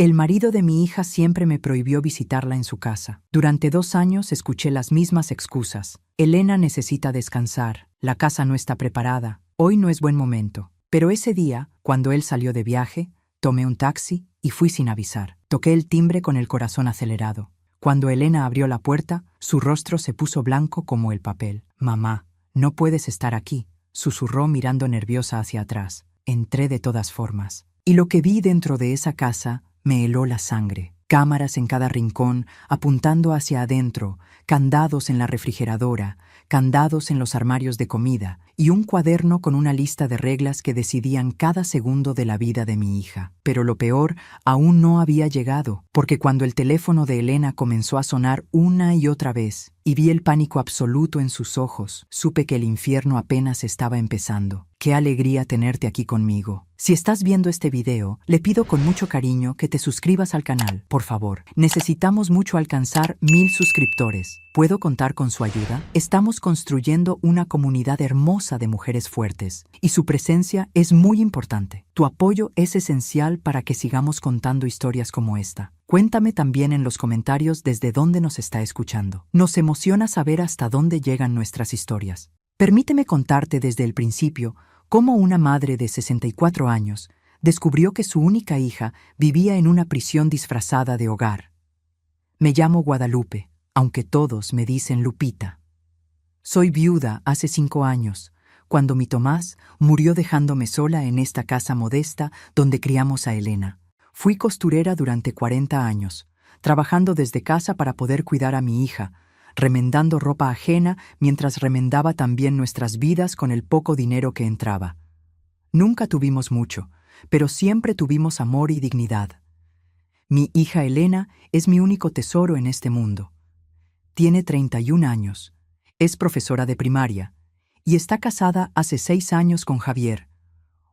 El marido de mi hija siempre me prohibió visitarla en su casa. Durante 2 años escuché las mismas excusas. Elena necesita descansar, la casa no está preparada, hoy no es buen momento. Pero ese día, cuando él salió de viaje, tomé un taxi y fui sin avisar. Toqué el timbre con el corazón acelerado. Cuando Elena abrió la puerta, su rostro se puso blanco como el papel. «Mamá, no puedes estar aquí», susurró mirando nerviosa hacia atrás. Entré de todas formas. Y lo que vi dentro de esa casa me heló la sangre. Cámaras en cada rincón, apuntando hacia adentro, candados en la refrigeradora, candados en los armarios de comida, y un cuaderno con una lista de reglas que decidían cada segundo de la vida de mi hija. Pero lo peor aún no había llegado, porque cuando el teléfono de Elena comenzó a sonar una y otra vez, y vi el pánico absoluto en sus ojos, supe que el infierno apenas estaba empezando. ¡Qué alegría tenerte aquí conmigo! Si estás viendo este video, le pido con mucho cariño que te suscribas al canal, por favor. Necesitamos mucho alcanzar 1000 suscriptores. ¿Puedo contar con su ayuda? Estamos construyendo una comunidad hermosa de mujeres fuertes, y su presencia es muy importante. Tu apoyo es esencial para que sigamos contando historias como esta. Cuéntame también en los comentarios desde dónde nos está escuchando. Nos emociona saber hasta dónde llegan nuestras historias. Permíteme contarte desde el principio cómo una madre de 64 años descubrió que su única hija vivía en una prisión disfrazada de hogar. Me llamo Guadalupe, aunque todos me dicen Lupita. Soy viuda hace 5 años, cuando mi Tomás murió dejándome sola en esta casa modesta donde criamos a Elena. Fui costurera durante 40 años, trabajando desde casa para poder cuidar a mi hija, remendando ropa ajena mientras remendaba también nuestras vidas con el poco dinero que entraba. Nunca tuvimos mucho, pero siempre tuvimos amor y dignidad. Mi hija Elena es mi único tesoro en este mundo. Tiene 31 años, es profesora de primaria y está casada hace 6 años con Javier,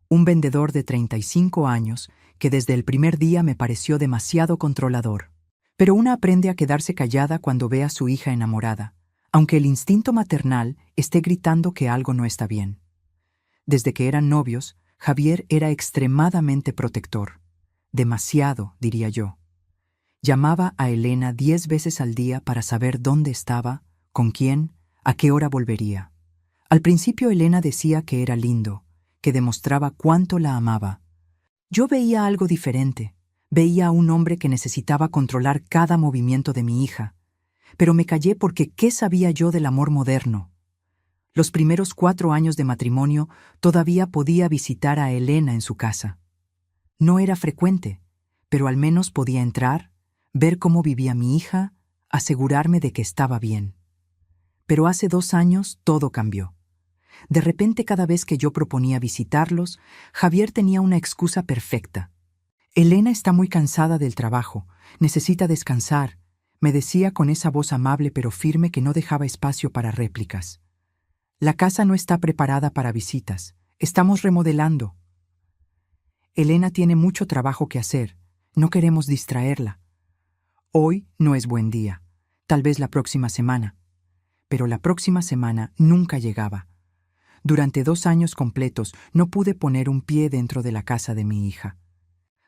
un vendedor de 35 años que desde el primer día me pareció demasiado controlador. Pero una aprende a quedarse callada cuando ve a su hija enamorada, aunque el instinto maternal esté gritando que algo no está bien. Desde que eran novios, Javier era extremadamente protector. Demasiado, diría yo. Llamaba a Elena 10 veces al día para saber dónde estaba, con quién, a qué hora volvería. Al principio Elena decía que era lindo, que demostraba cuánto la amaba. Yo veía algo diferente. Veía a un hombre que necesitaba controlar cada movimiento de mi hija, pero me callé porque ¿qué sabía yo del amor moderno? Los primeros 4 años de matrimonio todavía podía visitar a Elena en su casa. No era frecuente, pero al menos podía entrar, ver cómo vivía mi hija, asegurarme de que estaba bien. Pero hace 2 años todo cambió. De repente, cada vez que yo proponía visitarlos, Javier tenía una excusa perfecta. Elena está muy cansada del trabajo, necesita descansar, me decía con esa voz amable pero firme que no dejaba espacio para réplicas. La casa no está preparada para visitas, estamos remodelando. Elena tiene mucho trabajo que hacer, no queremos distraerla. Hoy no es buen día, tal vez la próxima semana. Pero la próxima semana nunca llegaba. Durante 2 años completos no pude poner un pie dentro de la casa de mi hija.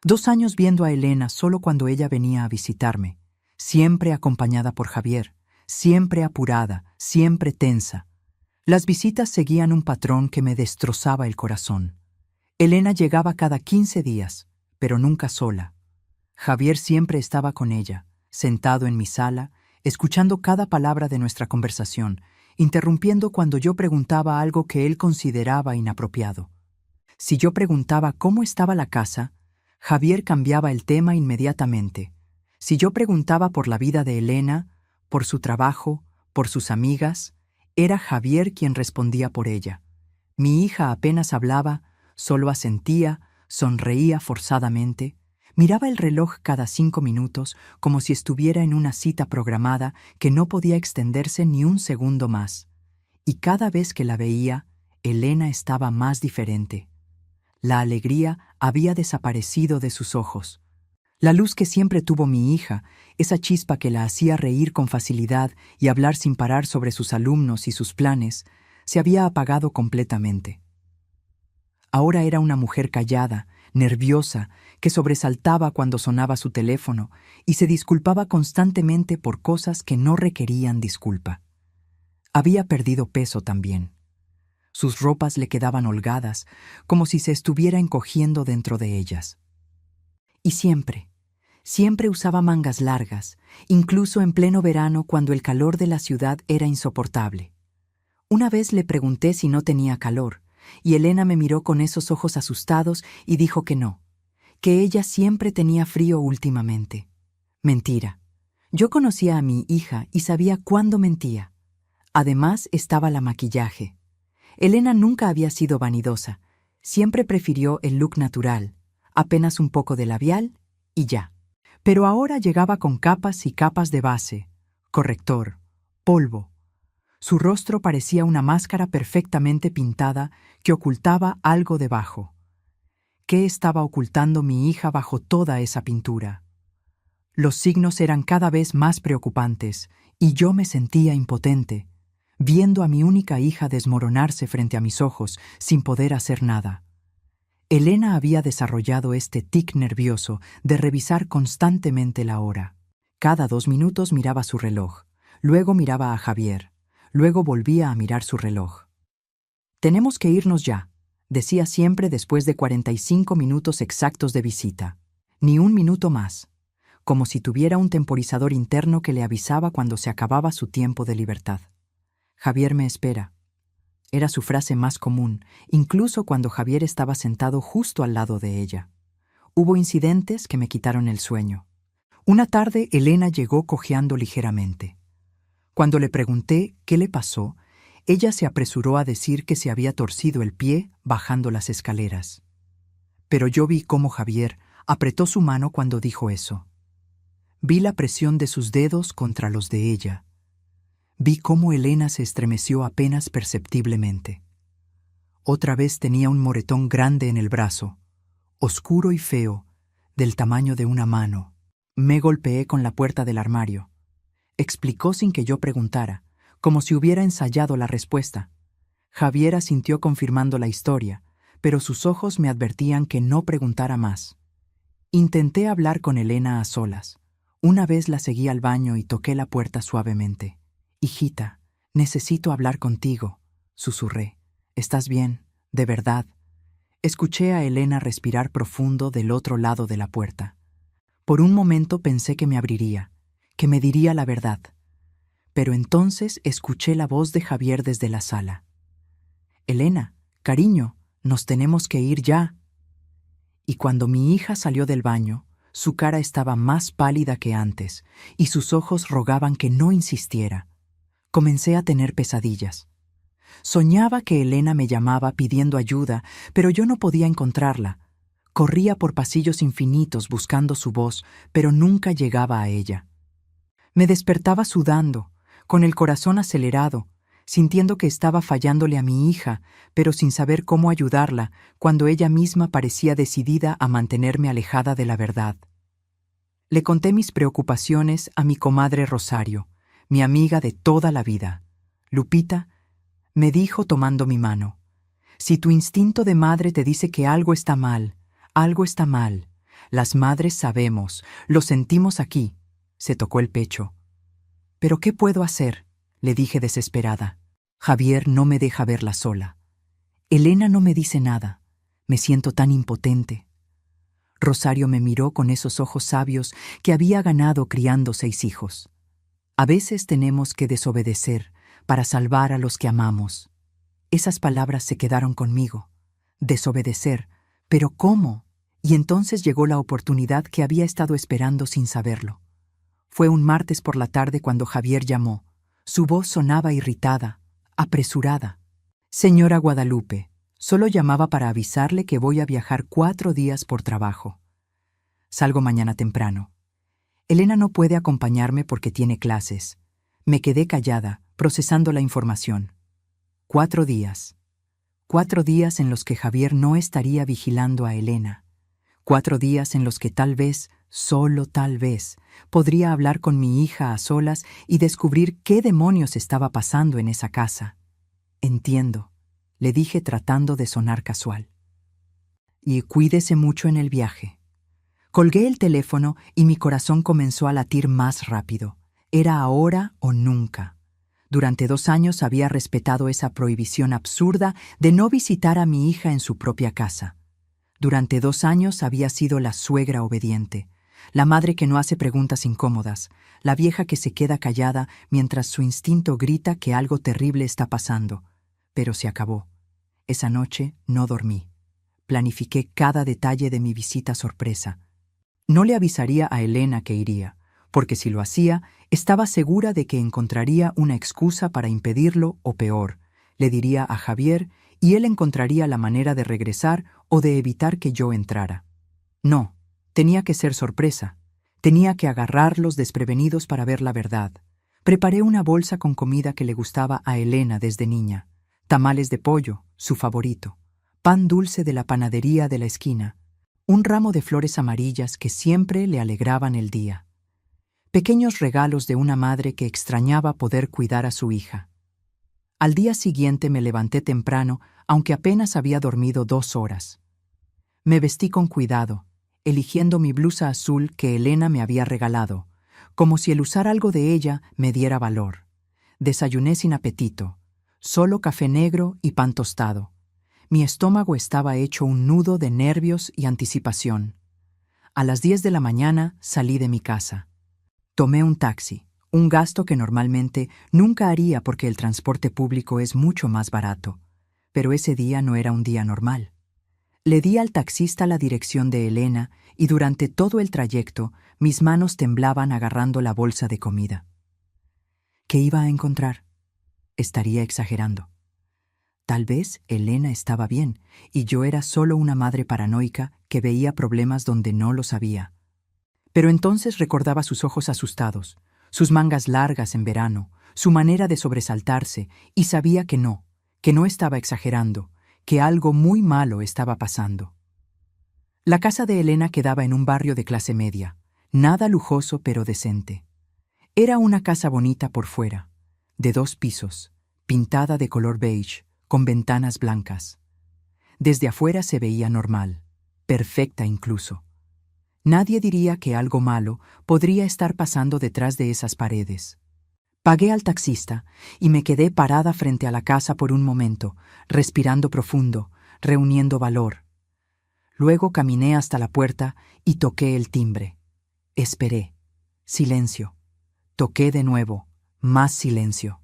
2 años viendo a Elena solo cuando ella venía a visitarme, siempre acompañada por Javier, siempre apurada, siempre tensa. Las visitas seguían un patrón que me destrozaba el corazón. Elena llegaba cada 15 días, pero nunca sola. Javier siempre estaba con ella, sentado en mi sala, escuchando cada palabra de nuestra conversación, interrumpiendo cuando yo preguntaba algo que él consideraba inapropiado. Si yo preguntaba cómo estaba la casa, Javier cambiaba el tema inmediatamente. Si yo preguntaba por la vida de Elena, por su trabajo, por sus amigas, era Javier quien respondía por ella. Mi hija apenas hablaba, solo asentía, sonreía forzadamente, miraba el reloj cada 5 minutos como si estuviera en una cita programada que no podía extenderse ni un segundo más. Y cada vez que la veía, Elena estaba más diferente. La alegría había desaparecido de sus ojos. La luz que siempre tuvo mi hija, esa chispa que la hacía reír con facilidad y hablar sin parar sobre sus alumnos y sus planes, se había apagado completamente. Ahora era una mujer callada, nerviosa, que sobresaltaba cuando sonaba su teléfono y se disculpaba constantemente por cosas que no requerían disculpa. Había perdido peso también. Sus ropas le quedaban holgadas, como si se estuviera encogiendo dentro de ellas. Y siempre usaba mangas largas, incluso en pleno verano cuando el calor de la ciudad era insoportable. Una vez le pregunté si no tenía calor, y Elena me miró con esos ojos asustados y dijo que no, que ella siempre tenía frío últimamente. Mentira. Yo conocía a mi hija y sabía cuándo mentía. Además estaba la maquillaje. Elena nunca había sido vanidosa. Siempre prefirió el look natural, apenas un poco de labial y ya. Pero ahora llegaba con capas y capas de base, corrector, polvo. Su rostro parecía una máscara perfectamente pintada que ocultaba algo debajo. ¿Qué estaba ocultando mi hija bajo toda esa pintura? Los signos eran cada vez más preocupantes y yo me sentía impotente, viendo a mi única hija desmoronarse frente a mis ojos sin poder hacer nada. Elena había desarrollado este tic nervioso de revisar constantemente la hora. Cada 2 minutos miraba su reloj, luego miraba a Javier, luego volvía a mirar su reloj. «Tenemos que irnos ya», decía siempre después de 45 minutos exactos de visita. Ni un minuto más, como si tuviera un temporizador interno que le avisaba cuando se acababa su tiempo de libertad. «Javier me espera». Era su frase más común, incluso cuando Javier estaba sentado justo al lado de ella. Hubo incidentes que me quitaron el sueño. Una tarde Elena llegó cojeando ligeramente. Cuando le pregunté qué le pasó, ella se apresuró a decir que se había torcido el pie bajando las escaleras. Pero yo vi cómo Javier apretó su mano cuando dijo eso. Vi la presión de sus dedos contra los de ella. Vi cómo Elena se estremeció apenas perceptiblemente. Otra vez tenía un moretón grande en el brazo, oscuro y feo, del tamaño de una mano. Me golpeé con la puerta del armario. Explicó sin que yo preguntara, como si hubiera ensayado la respuesta. Javier asintió confirmando la historia, pero sus ojos me advertían que no preguntara más. Intenté hablar con Elena a solas. Una vez la seguí al baño y toqué la puerta suavemente. «Hijita, necesito hablar contigo», susurré. «¿Estás bien? ¿De verdad?» Escuché a Elena respirar profundo del otro lado de la puerta. Por un momento pensé que me abriría, que me diría la verdad. Pero entonces escuché la voz de Javier desde la sala. «Elena, cariño, nos tenemos que ir ya». Y cuando mi hija salió del baño, su cara estaba más pálida que antes y sus ojos rogaban que no insistiera. Comencé a tener pesadillas. Soñaba que Elena me llamaba pidiendo ayuda, pero yo no podía encontrarla. Corría por pasillos infinitos buscando su voz, pero nunca llegaba a ella. Me despertaba sudando, con el corazón acelerado, sintiendo que estaba fallándole a mi hija, pero sin saber cómo ayudarla, cuando ella misma parecía decidida a mantenerme alejada de la verdad. Le conté mis preocupaciones a mi comadre Rosario, mi amiga de toda la vida. Lupita me dijo tomando mi mano: «Si tu instinto de madre te dice que algo está mal, algo está mal. Las madres sabemos, lo sentimos aquí». Se tocó el pecho. «¿Pero qué puedo hacer?», le dije desesperada. «Javier no me deja verla sola. Elena no me dice nada. Me siento tan impotente». Rosario me miró con esos ojos sabios que había ganado criando 6 hijos. «A veces tenemos que desobedecer para salvar a los que amamos». Esas palabras se quedaron conmigo. Desobedecer, ¿pero cómo? Y entonces llegó la oportunidad que había estado esperando sin saberlo. Fue un martes por la tarde cuando Javier llamó. Su voz sonaba irritada, apresurada. «Señora Guadalupe, solo llamaba para avisarle que voy a viajar 4 días por trabajo. Salgo mañana temprano. Elena no puede acompañarme porque tiene clases». Me quedé callada, procesando la información. 4 días. 4 días en los que Javier no estaría vigilando a Elena. 4 días en los que tal vez, solo tal vez, podría hablar con mi hija a solas y descubrir qué demonios estaba pasando en esa casa. «Entiendo», le dije tratando de sonar casual. y cuídese mucho en el viaje. Colgué el teléfono y mi corazón comenzó a latir más rápido. Era ahora o nunca. Durante 2 años había respetado esa prohibición absurda de no visitar a mi hija en su propia casa. Durante 2 años había sido la suegra obediente, la madre que no hace preguntas incómodas, la vieja que se queda callada mientras su instinto grita que algo terrible está pasando. Pero se acabó. Esa noche no dormí. Planifiqué cada detalle de mi visita sorpresa. No le avisaría a Elena que iría, porque si lo hacía, estaba segura de que encontraría una excusa para impedirlo o peor, le diría a Javier y él encontraría la manera de regresar o de evitar que yo entrara. No, tenía que ser sorpresa. Tenía que agarrarlos desprevenidos para ver la verdad. Preparé una bolsa con comida que le gustaba a Elena desde niña. Tamales de pollo, su favorito. Pan dulce de la panadería de la esquina. Un ramo de flores amarillas que siempre le alegraban el día. Pequeños regalos de una madre que extrañaba poder cuidar a su hija. Al día siguiente me levanté temprano, aunque apenas había dormido 2 horas. Me vestí con cuidado, eligiendo mi blusa azul que Elena me había regalado, como si el usar algo de ella me diera valor. Desayuné sin apetito, solo café negro y pan tostado. Mi estómago estaba hecho un nudo de nervios y anticipación. A las 10 de la mañana salí de mi casa. Tomé un taxi, un gasto que normalmente nunca haría porque el transporte público es mucho más barato. Pero ese día no era un día normal. Le di al taxista la dirección de Elena y durante todo el trayecto mis manos temblaban agarrando la bolsa de comida. ¿Qué iba a encontrar? Estaría exagerando. Tal vez Elena estaba bien y yo era solo una madre paranoica que veía problemas donde no los había. Pero entonces recordaba sus ojos asustados, sus mangas largas en verano, su manera de sobresaltarse, y sabía que no estaba exagerando, que algo muy malo estaba pasando. La casa de Elena quedaba en un barrio de clase media, nada lujoso pero decente. Era una casa bonita por fuera, de 2 pisos, pintada de color beige, con ventanas blancas. Desde afuera se veía normal, perfecta incluso. Nadie diría que algo malo podría estar pasando detrás de esas paredes. Pagué al taxista y me quedé parada frente a la casa por un momento, respirando profundo, reuniendo valor. Luego caminé hasta la puerta y toqué el timbre. Esperé. Silencio. Toqué de nuevo. Más silencio.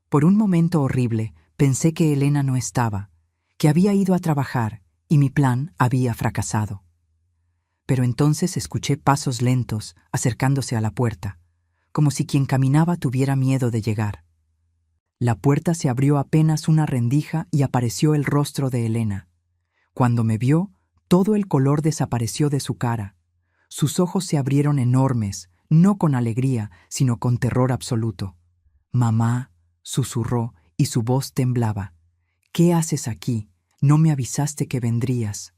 Por un momento horrible pensé que Elena no estaba, que había ido a trabajar y mi plan había fracasado. Pero entonces escuché pasos lentos acercándose a la puerta, como si quien caminaba tuviera miedo de llegar. La puerta se abrió apenas una rendija y apareció el rostro de Elena. Cuando me vio, todo el color desapareció de su cara. Sus ojos se abrieron enormes, no con alegría, sino con terror absoluto. «Mamá», susurró y su voz temblaba. «¿Qué haces aquí? No me avisaste que vendrías».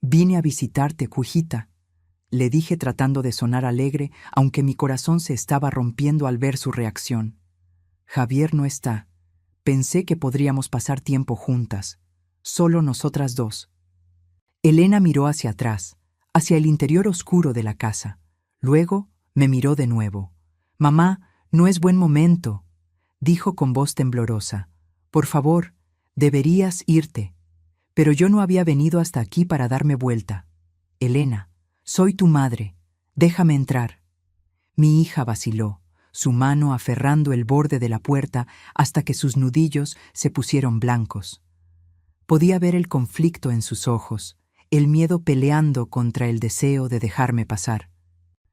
«Vine a visitarte, Cujita», le dije tratando de sonar alegre, aunque mi corazón se estaba rompiendo al ver su reacción. «Javier no está. Pensé que podríamos pasar tiempo juntas, solo nosotras 2». Elena miró hacia atrás, hacia el interior oscuro de la casa. Luego me miró de nuevo. «Mamá, no es buen momento», dijo con voz temblorosa. «Por favor, deberías irte». Pero yo no había venido hasta aquí para darme vuelta. «Elena, soy tu madre. Déjame entrar». Mi hija vaciló, su mano aferrando el borde de la puerta hasta que sus nudillos se pusieron blancos. Podía ver el conflicto en sus ojos, el miedo peleando contra el deseo de dejarme pasar.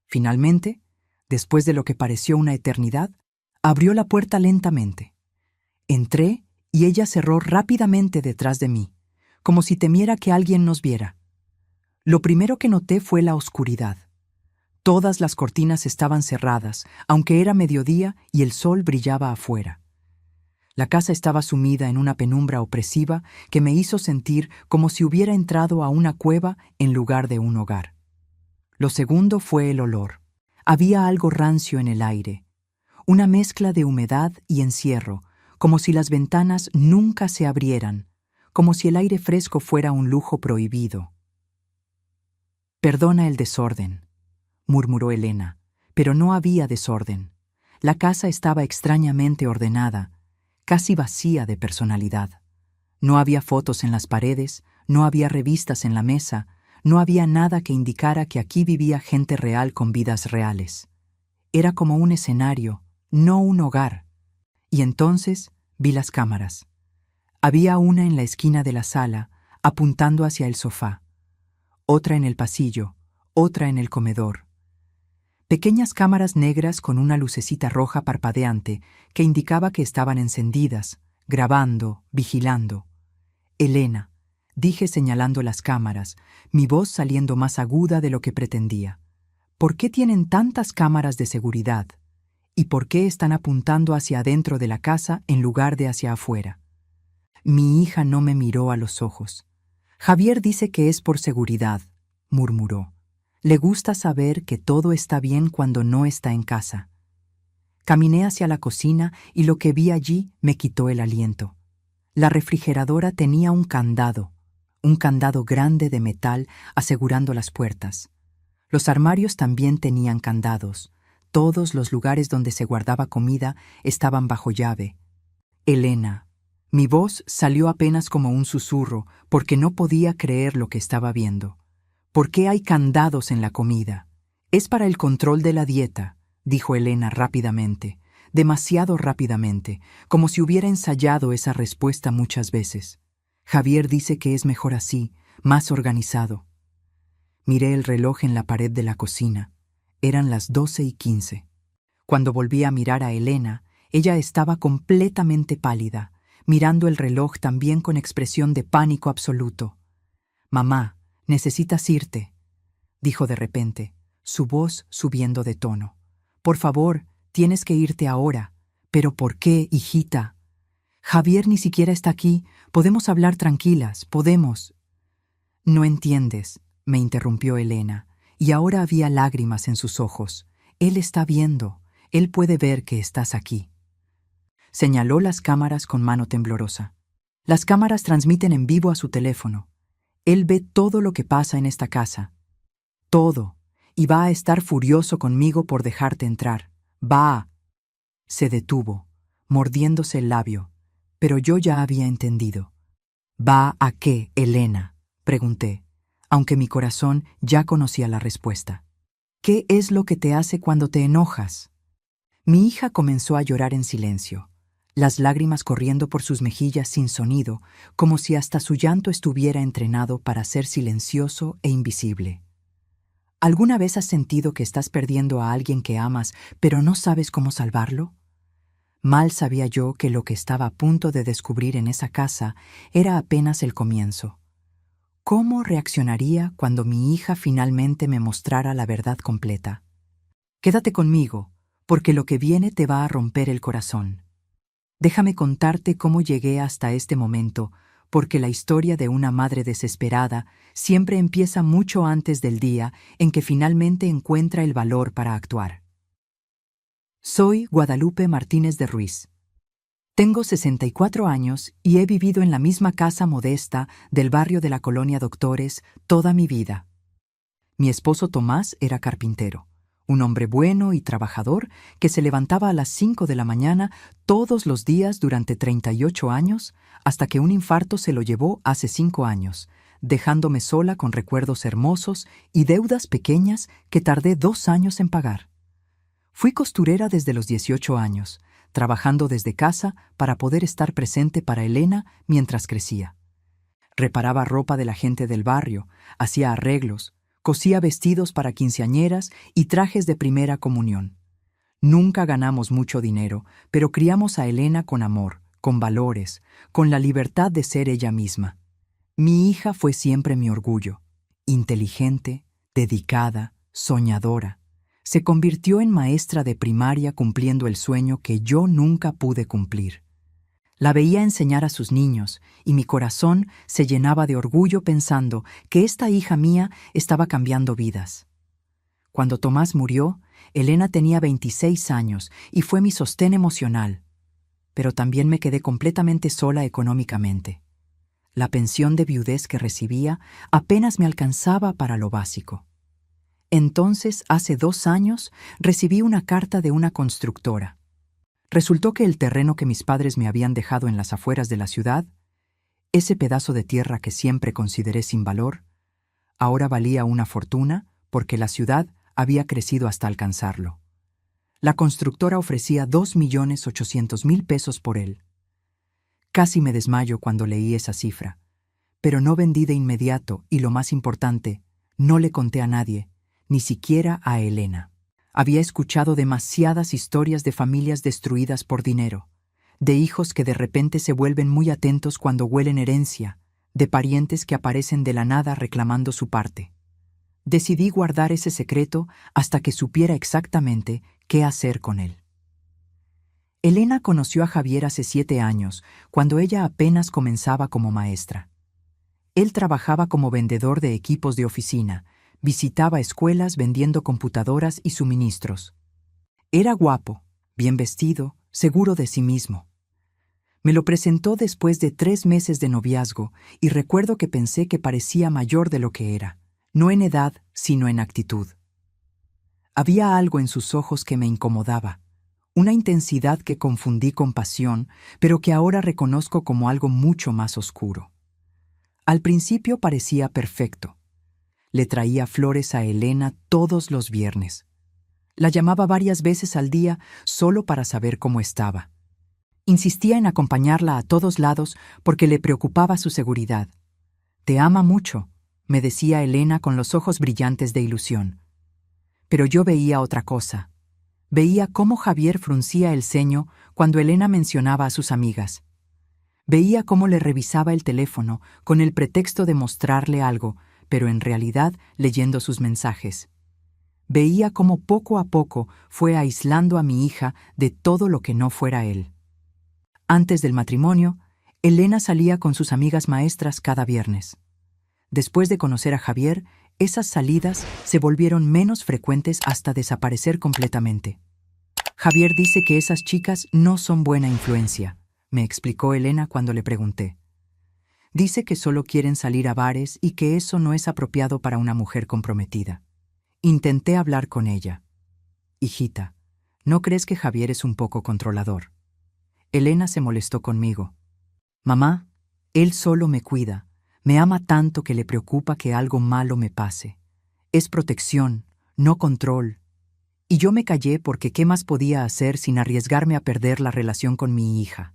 Finalmente, después de lo que pareció una eternidad, abrió la puerta lentamente. Entré y ella cerró rápidamente detrás de mí, como si temiera que alguien nos viera. Lo primero que noté fue la oscuridad. Todas las cortinas estaban cerradas, aunque era mediodía y el sol brillaba afuera. La casa estaba sumida en una penumbra opresiva que me hizo sentir como si hubiera entrado a una cueva en lugar de un hogar. Lo segundo fue el olor. Había algo rancio en el aire, una mezcla de humedad y encierro, como si las ventanas nunca se abrieran, como si el aire fresco fuera un lujo prohibido. «Perdona el desorden», murmuró Elena, pero no había desorden. La casa estaba extrañamente ordenada, casi vacía de personalidad. No había fotos en las paredes, no había revistas en la mesa, no había nada que indicara que aquí vivía gente real con vidas reales. Era como un escenario, no un hogar. Y entonces vi las cámaras. Había una en la esquina de la sala, apuntando hacia el sofá, otra en el pasillo, otra en el comedor. Pequeñas cámaras negras con una lucecita roja parpadeante que indicaba que estaban encendidas, grabando, vigilando. «Elena», dije señalando las cámaras, mi voz saliendo más aguda de lo que pretendía. «¿Por qué tienen tantas cámaras de seguridad? ¿Y por qué están apuntando hacia adentro de la casa en lugar de hacia afuera?» Mi hija no me miró a los ojos. «Javier dice que es por seguridad», murmuró. «Le gusta saber que todo está bien cuando no está en casa». Caminé hacia la cocina y lo que vi allí me quitó el aliento. La refrigeradora tenía un candado grande de metal asegurando las puertas. Los armarios también tenían candados. Todos los lugares donde se guardaba comida estaban bajo llave. «Elena». Mi voz salió apenas como un susurro porque no podía creer lo que estaba viendo. «¿Por qué hay candados en la comida?» «Es para el control de la dieta», dijo Elena rápidamente, demasiado rápidamente, como si hubiera ensayado esa respuesta muchas veces. «Javier dice que es mejor así, más organizado». Miré el reloj en la pared de la cocina. Eran las 12:15. Cuando volví a mirar a Elena, ella estaba completamente pálida, mirando el reloj también con expresión de pánico absoluto. «Mamá, necesitas irte», dijo de repente, su voz subiendo de tono. «Por favor, tienes que irte ahora». «¿Pero por qué, hijita?» «Javier ni siquiera está aquí. Podemos hablar tranquilas, podemos». «No entiendes», me interrumpió Elena, y ahora había lágrimas en sus ojos. «Él está viendo. Él puede ver que estás aquí». Señaló las cámaras con mano temblorosa. «Las cámaras transmiten en vivo a su teléfono. Él ve todo lo que pasa en esta casa. Todo. Y va a estar furioso conmigo por dejarte entrar. Va a...» Se detuvo, mordiéndose el labio, pero yo ya había entendido. «¿Va a qué, Elena?», pregunté, aunque mi corazón ya conocía la respuesta. «¿Qué es lo que te hace cuando te enojas?». Mi hija comenzó a llorar en silencio, las lágrimas corriendo por sus mejillas sin sonido, como si hasta su llanto estuviera entrenado para ser silencioso e invisible. ¿Alguna vez has sentido que estás perdiendo a alguien que amas, pero no sabes cómo salvarlo? Mal sabía yo que lo que estaba a punto de descubrir en esa casa era apenas el comienzo. ¿Cómo reaccionaría cuando mi hija finalmente me mostrara la verdad completa? «Quédate conmigo, porque lo que viene te va a romper el corazón. Déjame contarte cómo llegué hasta este momento, porque la historia de una madre desesperada siempre empieza mucho antes del día en que finalmente encuentra el valor para actuar. Soy Guadalupe Martínez de Ruiz. Tengo 64 años y he vivido en la misma casa modesta del barrio de la Colonia Doctores toda mi vida. Mi esposo Tomás era carpintero, un hombre bueno y trabajador que se levantaba a las 5 de la mañana todos los días durante 38 años, hasta que un infarto se lo llevó hace 5 años, dejándome sola con recuerdos hermosos y deudas pequeñas que tardé 2 años en pagar. Fui costurera desde los 18 años, trabajando desde casa para poder estar presente para Elena mientras crecía. Reparaba ropa de la gente del barrio, hacía arreglos, cosía vestidos para quinceañeras y trajes de primera comunión. Nunca ganamos mucho dinero, pero criamos a Elena con amor, con valores, con la libertad de ser ella misma. Mi hija fue siempre mi orgullo, inteligente, dedicada, soñadora. Se convirtió en maestra de primaria cumpliendo el sueño que yo nunca pude cumplir. La veía enseñar a sus niños y mi corazón se llenaba de orgullo pensando que esta hija mía estaba cambiando vidas. Cuando Tomás murió, Elena tenía 26 años y fue mi sostén emocional, pero también me quedé completamente sola económicamente. La pensión de viudez que recibía apenas me alcanzaba para lo básico. Entonces, hace 2 años, recibí una carta de una constructora. Resultó que el terreno que mis padres me habían dejado en las afueras de la ciudad, ese pedazo de tierra que siempre consideré sin valor, ahora valía una fortuna porque la ciudad había crecido hasta alcanzarlo. La constructora ofrecía 2.800.000 pesos por él. Casi me desmayo cuando leí esa cifra, pero no vendí de inmediato y, lo más importante, no le conté a nadie, ni siquiera a Elena. Había escuchado demasiadas historias de familias destruidas por dinero, de hijos que de repente se vuelven muy atentos cuando huelen herencia, de parientes que aparecen de la nada reclamando su parte. Decidí guardar ese secreto hasta que supiera exactamente qué hacer con él. Elena conoció a Javier hace 7 años, cuando ella apenas comenzaba como maestra. Él trabajaba como vendedor de equipos de oficina, visitaba escuelas vendiendo computadoras y suministros. Era guapo, bien vestido, seguro de sí mismo. Me lo presentó después de 3 meses de noviazgo y recuerdo que pensé que parecía mayor de lo que era, no en edad, sino en actitud. Había algo en sus ojos que me incomodaba, una intensidad que confundí con pasión, pero que ahora reconozco como algo mucho más oscuro. Al principio parecía perfecto. Le traía flores a Elena todos los viernes. La llamaba varias veces al día solo para saber cómo estaba. Insistía en acompañarla a todos lados porque le preocupaba su seguridad. «Te ama mucho», me decía Elena con los ojos brillantes de ilusión. Pero yo veía otra cosa. Veía cómo Javier fruncía el ceño cuando Elena mencionaba a sus amigas. Veía cómo le revisaba el teléfono con el pretexto de mostrarle algo, pero en realidad leyendo sus mensajes. Veía cómo poco a poco fue aislando a mi hija de todo lo que no fuera él. Antes del matrimonio, Elena salía con sus amigas maestras cada viernes. Después de conocer a Javier, esas salidas se volvieron menos frecuentes hasta desaparecer completamente. Javier dice que esas chicas no son buena influencia, me explicó Elena cuando le pregunté. Dice que solo quieren salir a bares y que eso no es apropiado para una mujer comprometida. Intenté hablar con ella. Hijita, ¿no crees que Javier es un poco controlador? Elena se molestó conmigo. Mamá, él solo me cuida. Me ama tanto que le preocupa que algo malo me pase. Es protección, no control. Y yo me callé porque ¿qué más podía hacer sin arriesgarme a perder la relación con mi hija?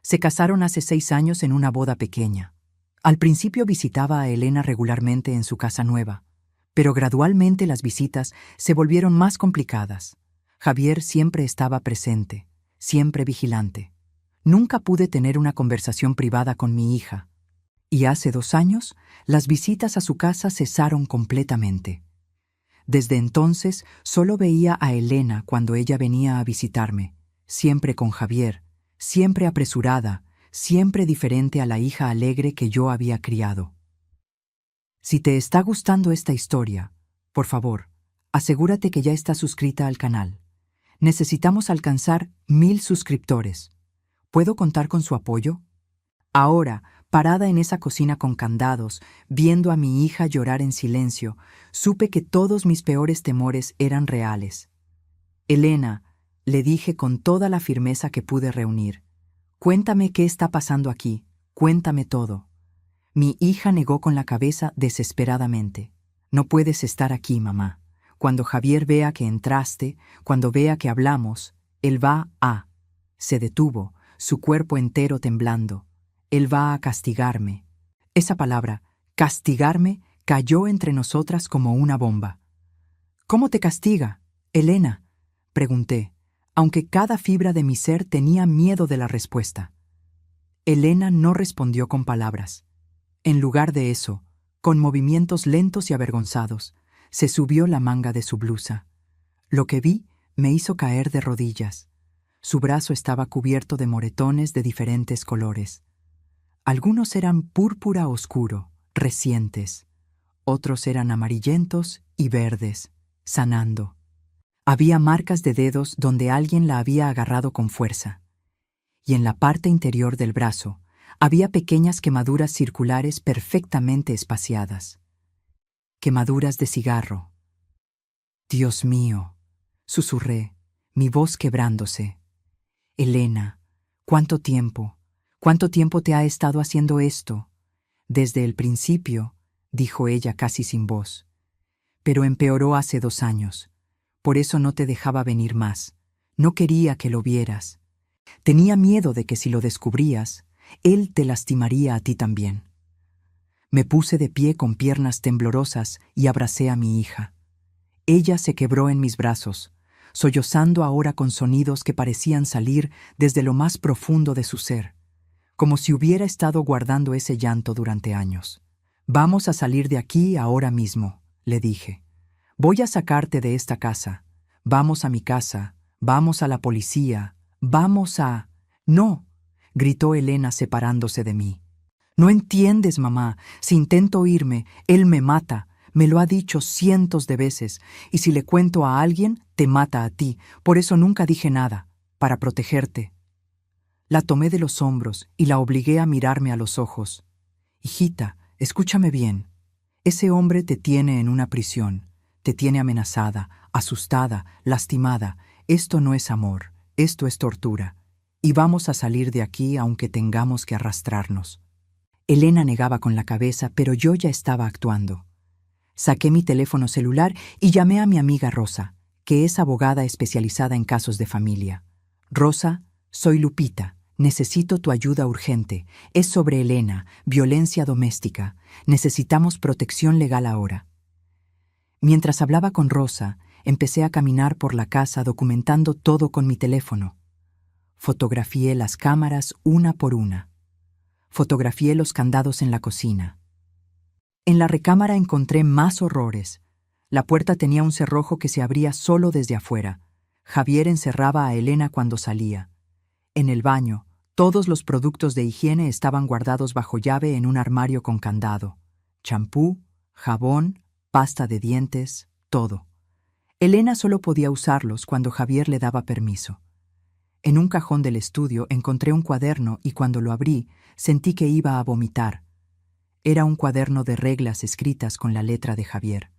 Se casaron hace 6 años en una boda pequeña. Al principio visitaba a Elena regularmente en su casa nueva, pero gradualmente las visitas se volvieron más complicadas. Javier siempre estaba presente, siempre vigilante. Nunca pude tener una conversación privada con mi hija. Y hace 2 años, las visitas a su casa cesaron completamente. Desde entonces, solo veía a Elena cuando ella venía a visitarme, siempre con Javier, siempre apresurada, siempre diferente a la hija alegre que yo había criado. Si te está gustando esta historia, por favor, asegúrate que ya estás suscrita al canal. Necesitamos alcanzar 1000 suscriptores. ¿Puedo contar con su apoyo? Ahora, parada en esa cocina con candados, viendo a mi hija llorar en silencio, supe que todos mis peores temores eran reales. Elena, le dije con toda la firmeza que pude reunir, cuéntame qué está pasando aquí, cuéntame todo. Mi hija negó con la cabeza desesperadamente. No puedes estar aquí, mamá. Cuando Javier vea que entraste, cuando vea que hablamos, él va a... Se detuvo, su cuerpo entero temblando. Él va a castigarme. Esa palabra, castigarme, cayó entre nosotras como una bomba. ¿Cómo te castiga, Elena?, pregunté, aunque cada fibra de mi ser tenía miedo de la respuesta. Elena no respondió con palabras. En lugar de eso, con movimientos lentos y avergonzados, se subió la manga de su blusa. Lo que vi me hizo caer de rodillas. Su brazo estaba cubierto de moretones de diferentes colores. Algunos eran púrpura oscuro, recientes. Otros eran amarillentos y verdes, sanando. Había marcas de dedos donde alguien la había agarrado con fuerza. Y en la parte interior del brazo Había pequeñas quemaduras circulares perfectamente espaciadas. Quemaduras de cigarro. Dios mío, susurré, mi voz quebrándose. Elena, ¿cuánto tiempo? ¿Cuánto tiempo te ha estado haciendo esto? Desde el principio, dijo ella casi sin voz. Pero empeoró hace 2 años. Por eso no te dejaba venir más. No quería que lo vieras. Tenía miedo de que si lo descubrías, él te lastimaría a ti también. Me puse de pie con piernas temblorosas y abracé a mi hija. Ella se quebró en mis brazos, sollozando ahora con sonidos que parecían salir desde lo más profundo de su ser, como si hubiera estado guardando ese llanto durante años. Vamos a salir de aquí ahora mismo, le dije. Voy a sacarte de esta casa. Vamos a mi casa, vamos a la policía, vamos a... No, gritó Elena separándose de mí. No entiendes, mamá. Si intento irme, él me mata. Me lo ha dicho cientos de veces. Y si le cuento a alguien, te mata a ti. Por eso nunca dije nada, para protegerte. La tomé de los hombros y la obligué a mirarme a los ojos. Hijita, escúchame bien. Ese hombre te tiene en una prisión. Te tiene amenazada, asustada, lastimada. Esto no es amor, esto es tortura. Y vamos a salir de aquí aunque tengamos que arrastrarnos. Elena negaba con la cabeza, pero yo ya estaba actuando. Saqué mi teléfono celular y llamé a mi amiga Rosa, que es abogada especializada en casos de familia. Rosa, soy Lupita. Necesito tu ayuda urgente. Es sobre Elena, violencia doméstica. Necesitamos protección legal ahora. Mientras hablaba con Rosa, empecé a caminar por la casa documentando todo con mi teléfono. Fotografié las cámaras una por una. Fotografié los candados en la cocina. En la recámara encontré más horrores. La puerta tenía un cerrojo que se abría solo desde afuera. Javier encerraba a Elena cuando salía. En el baño, todos los productos de higiene estaban guardados bajo llave en un armario con candado. Champú, jabón, pasta de dientes, todo. Elena solo podía usarlos cuando Javier le daba permiso. En un cajón del estudio encontré un cuaderno y cuando lo abrí, sentí que iba a vomitar. Era un cuaderno de reglas escritas con la letra de Javier.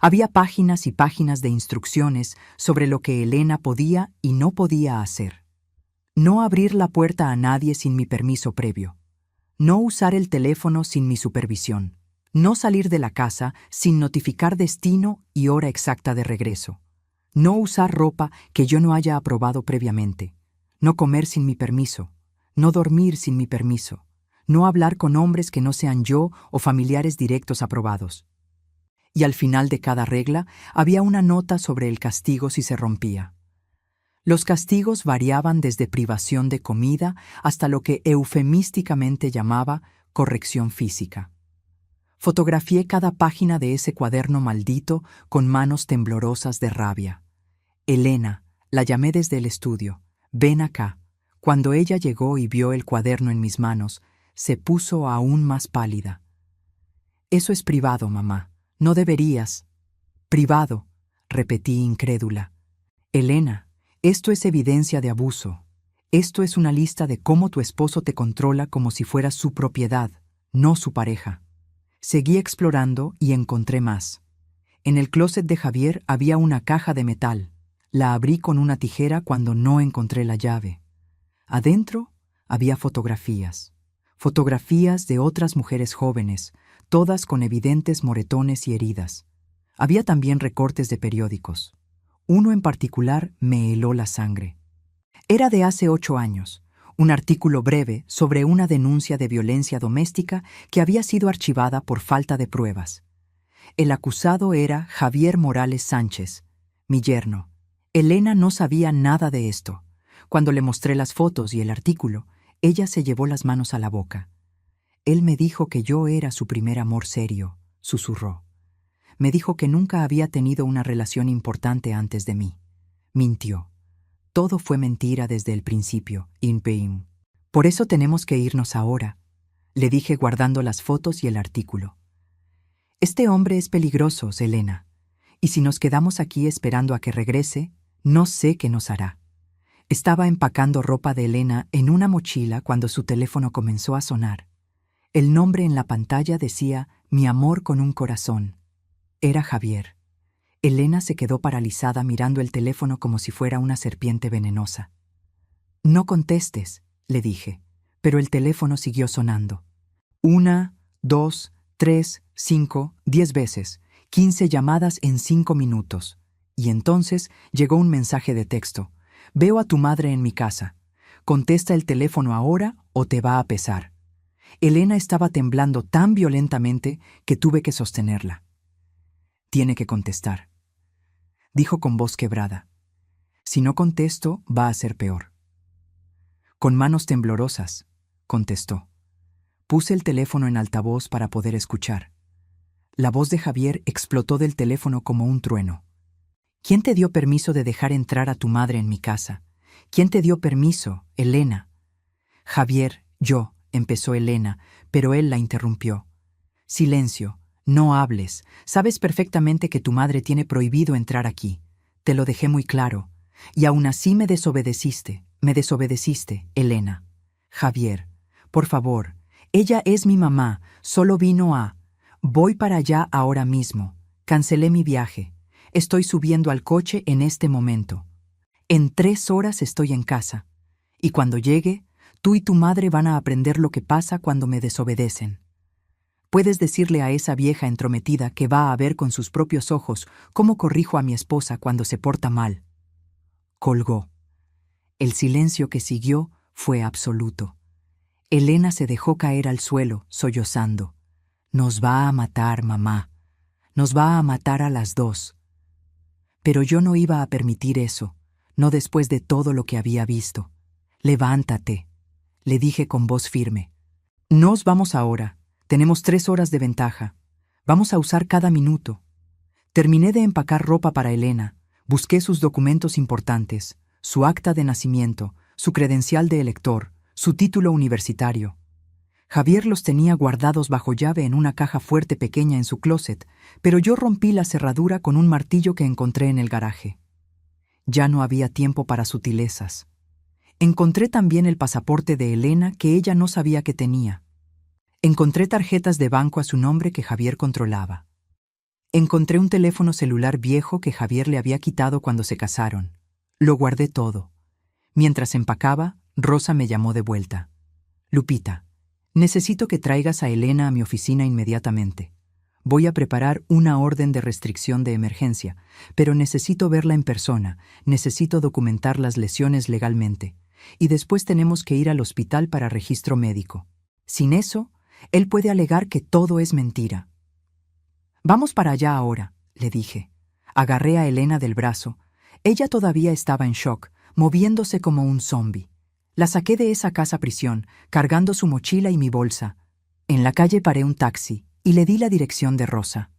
Había páginas y páginas de instrucciones sobre lo que Elena podía y no podía hacer. No abrir la puerta a nadie sin mi permiso previo. No usar el teléfono sin mi supervisión. No salir de la casa sin notificar destino y hora exacta de regreso. No usar ropa que yo no haya aprobado previamente. No comer sin mi permiso. No dormir sin mi permiso. No hablar con hombres que no sean yo o familiares directos aprobados. Y al final de cada regla había una nota sobre el castigo si se rompía. Los castigos variaban desde privación de comida hasta lo que eufemísticamente llamaba corrección física. Fotografié cada página de ese cuaderno maldito con manos temblorosas de rabia. Elena, la llamé desde el estudio. Ven acá. Cuando ella llegó y vio el cuaderno en mis manos, se puso aún más pálida. Eso es privado, mamá. No deberías. Privado, repetí incrédula. Elena, esto es evidencia de abuso. Esto es una lista de cómo tu esposo te controla como si fueras su propiedad, no su pareja. Seguí explorando y encontré más. En el closet de Javier había una caja de metal. La abrí con una tijera cuando no encontré la llave. Adentro había fotografías. Fotografías de otras mujeres jóvenes, todas con evidentes moretones y heridas. Había también recortes de periódicos. Uno en particular me heló la sangre. Era de hace 8 años, un artículo breve sobre una denuncia de violencia doméstica que había sido archivada por falta de pruebas. El acusado era Javier Morales Sánchez, mi yerno. Elena no sabía nada de esto. Cuando le mostré las fotos y el artículo, ella se llevó las manos a la boca. Él me dijo que yo era su primer amor serio, susurró. Me dijo que nunca había tenido una relación importante antes de mí. Mintió. Todo fue mentira desde el principio, Inpeim. Por eso tenemos que irnos ahora, le dije guardando las fotos y el artículo. Este hombre es peligroso, Selena, y si nos quedamos aquí esperando a que regrese, no sé qué nos hará. Estaba empacando ropa de Elena en una mochila cuando su teléfono comenzó a sonar. El nombre en la pantalla decía «Mi amor con un corazón». Era Javier. Elena se quedó paralizada mirando el teléfono como si fuera una serpiente venenosa. «No contestes», le dije, pero el teléfono siguió sonando. 1, 2, 3, 5, 10 veces, 15 llamadas en 5 minutos. Y entonces llegó un mensaje de texto. «Veo a tu madre en mi casa. Contesta el teléfono ahora o te va a pesar». Elena estaba temblando tan violentamente que tuve que sostenerla. «Tiene que contestar», dijo con voz quebrada. «Si no contesto, va a ser peor». Con manos temblorosas, contestó. Puse el teléfono en altavoz para poder escuchar. La voz de Javier explotó del teléfono como un trueno. «¿Quién te dio permiso de dejar entrar a tu madre en mi casa? ¿Quién te dio permiso, Elena?» «Javier, yo», empezó Elena, pero él la interrumpió. «Silencio, no hables. Sabes perfectamente que tu madre tiene prohibido entrar aquí. Te lo dejé muy claro. Y aún así me desobedeciste, Elena. Javier, por favor, ella es mi mamá, solo vino a... Voy para allá ahora mismo. Cancelé mi viaje. Estoy subiendo al coche en este momento. En 3 horas estoy en casa. Y cuando llegue, tú y tu madre van a aprender lo que pasa cuando me desobedecen. Puedes decirle a esa vieja entrometida que va a ver con sus propios ojos cómo corrijo a mi esposa cuando se porta mal». Colgó. El silencio que siguió fue absoluto. Elena se dejó caer al suelo, sollozando. «Nos va a matar, mamá. Nos va a matar a las 2». Pero yo no iba a permitir eso, no después de todo lo que había visto. «Levántate», le dije con voz firme. «Nos vamos ahora. Tenemos 3 horas de ventaja. Vamos a usar cada minuto». Terminé de empacar ropa para Elena. Busqué sus documentos importantes, su acta de nacimiento, su credencial de elector, su título universitario. Javier los tenía guardados bajo llave en una caja fuerte pequeña en su closet, pero yo rompí la cerradura con un martillo que encontré en el garaje. Ya no había tiempo para sutilezas. Encontré también el pasaporte de Elena que ella no sabía que tenía. Encontré tarjetas de banco a su nombre que Javier controlaba. Encontré un teléfono celular viejo que Javier le había quitado cuando se casaron. Lo guardé todo. Mientras empacaba, Rosa me llamó de vuelta. «Lupita, necesito que traigas a Elena a mi oficina inmediatamente. Voy a preparar una orden de restricción de emergencia, pero necesito verla en persona, necesito documentar las lesiones legalmente, y después tenemos que ir al hospital para registro médico. Sin eso, él puede alegar que todo es mentira». «Vamos para allá ahora», le dije. Agarré a Elena del brazo. Ella todavía estaba en shock, moviéndose como un zombi. La saqué de esa casa prisión, cargando su mochila y mi bolsa. En la calle paré un taxi y le di la dirección de Rosa.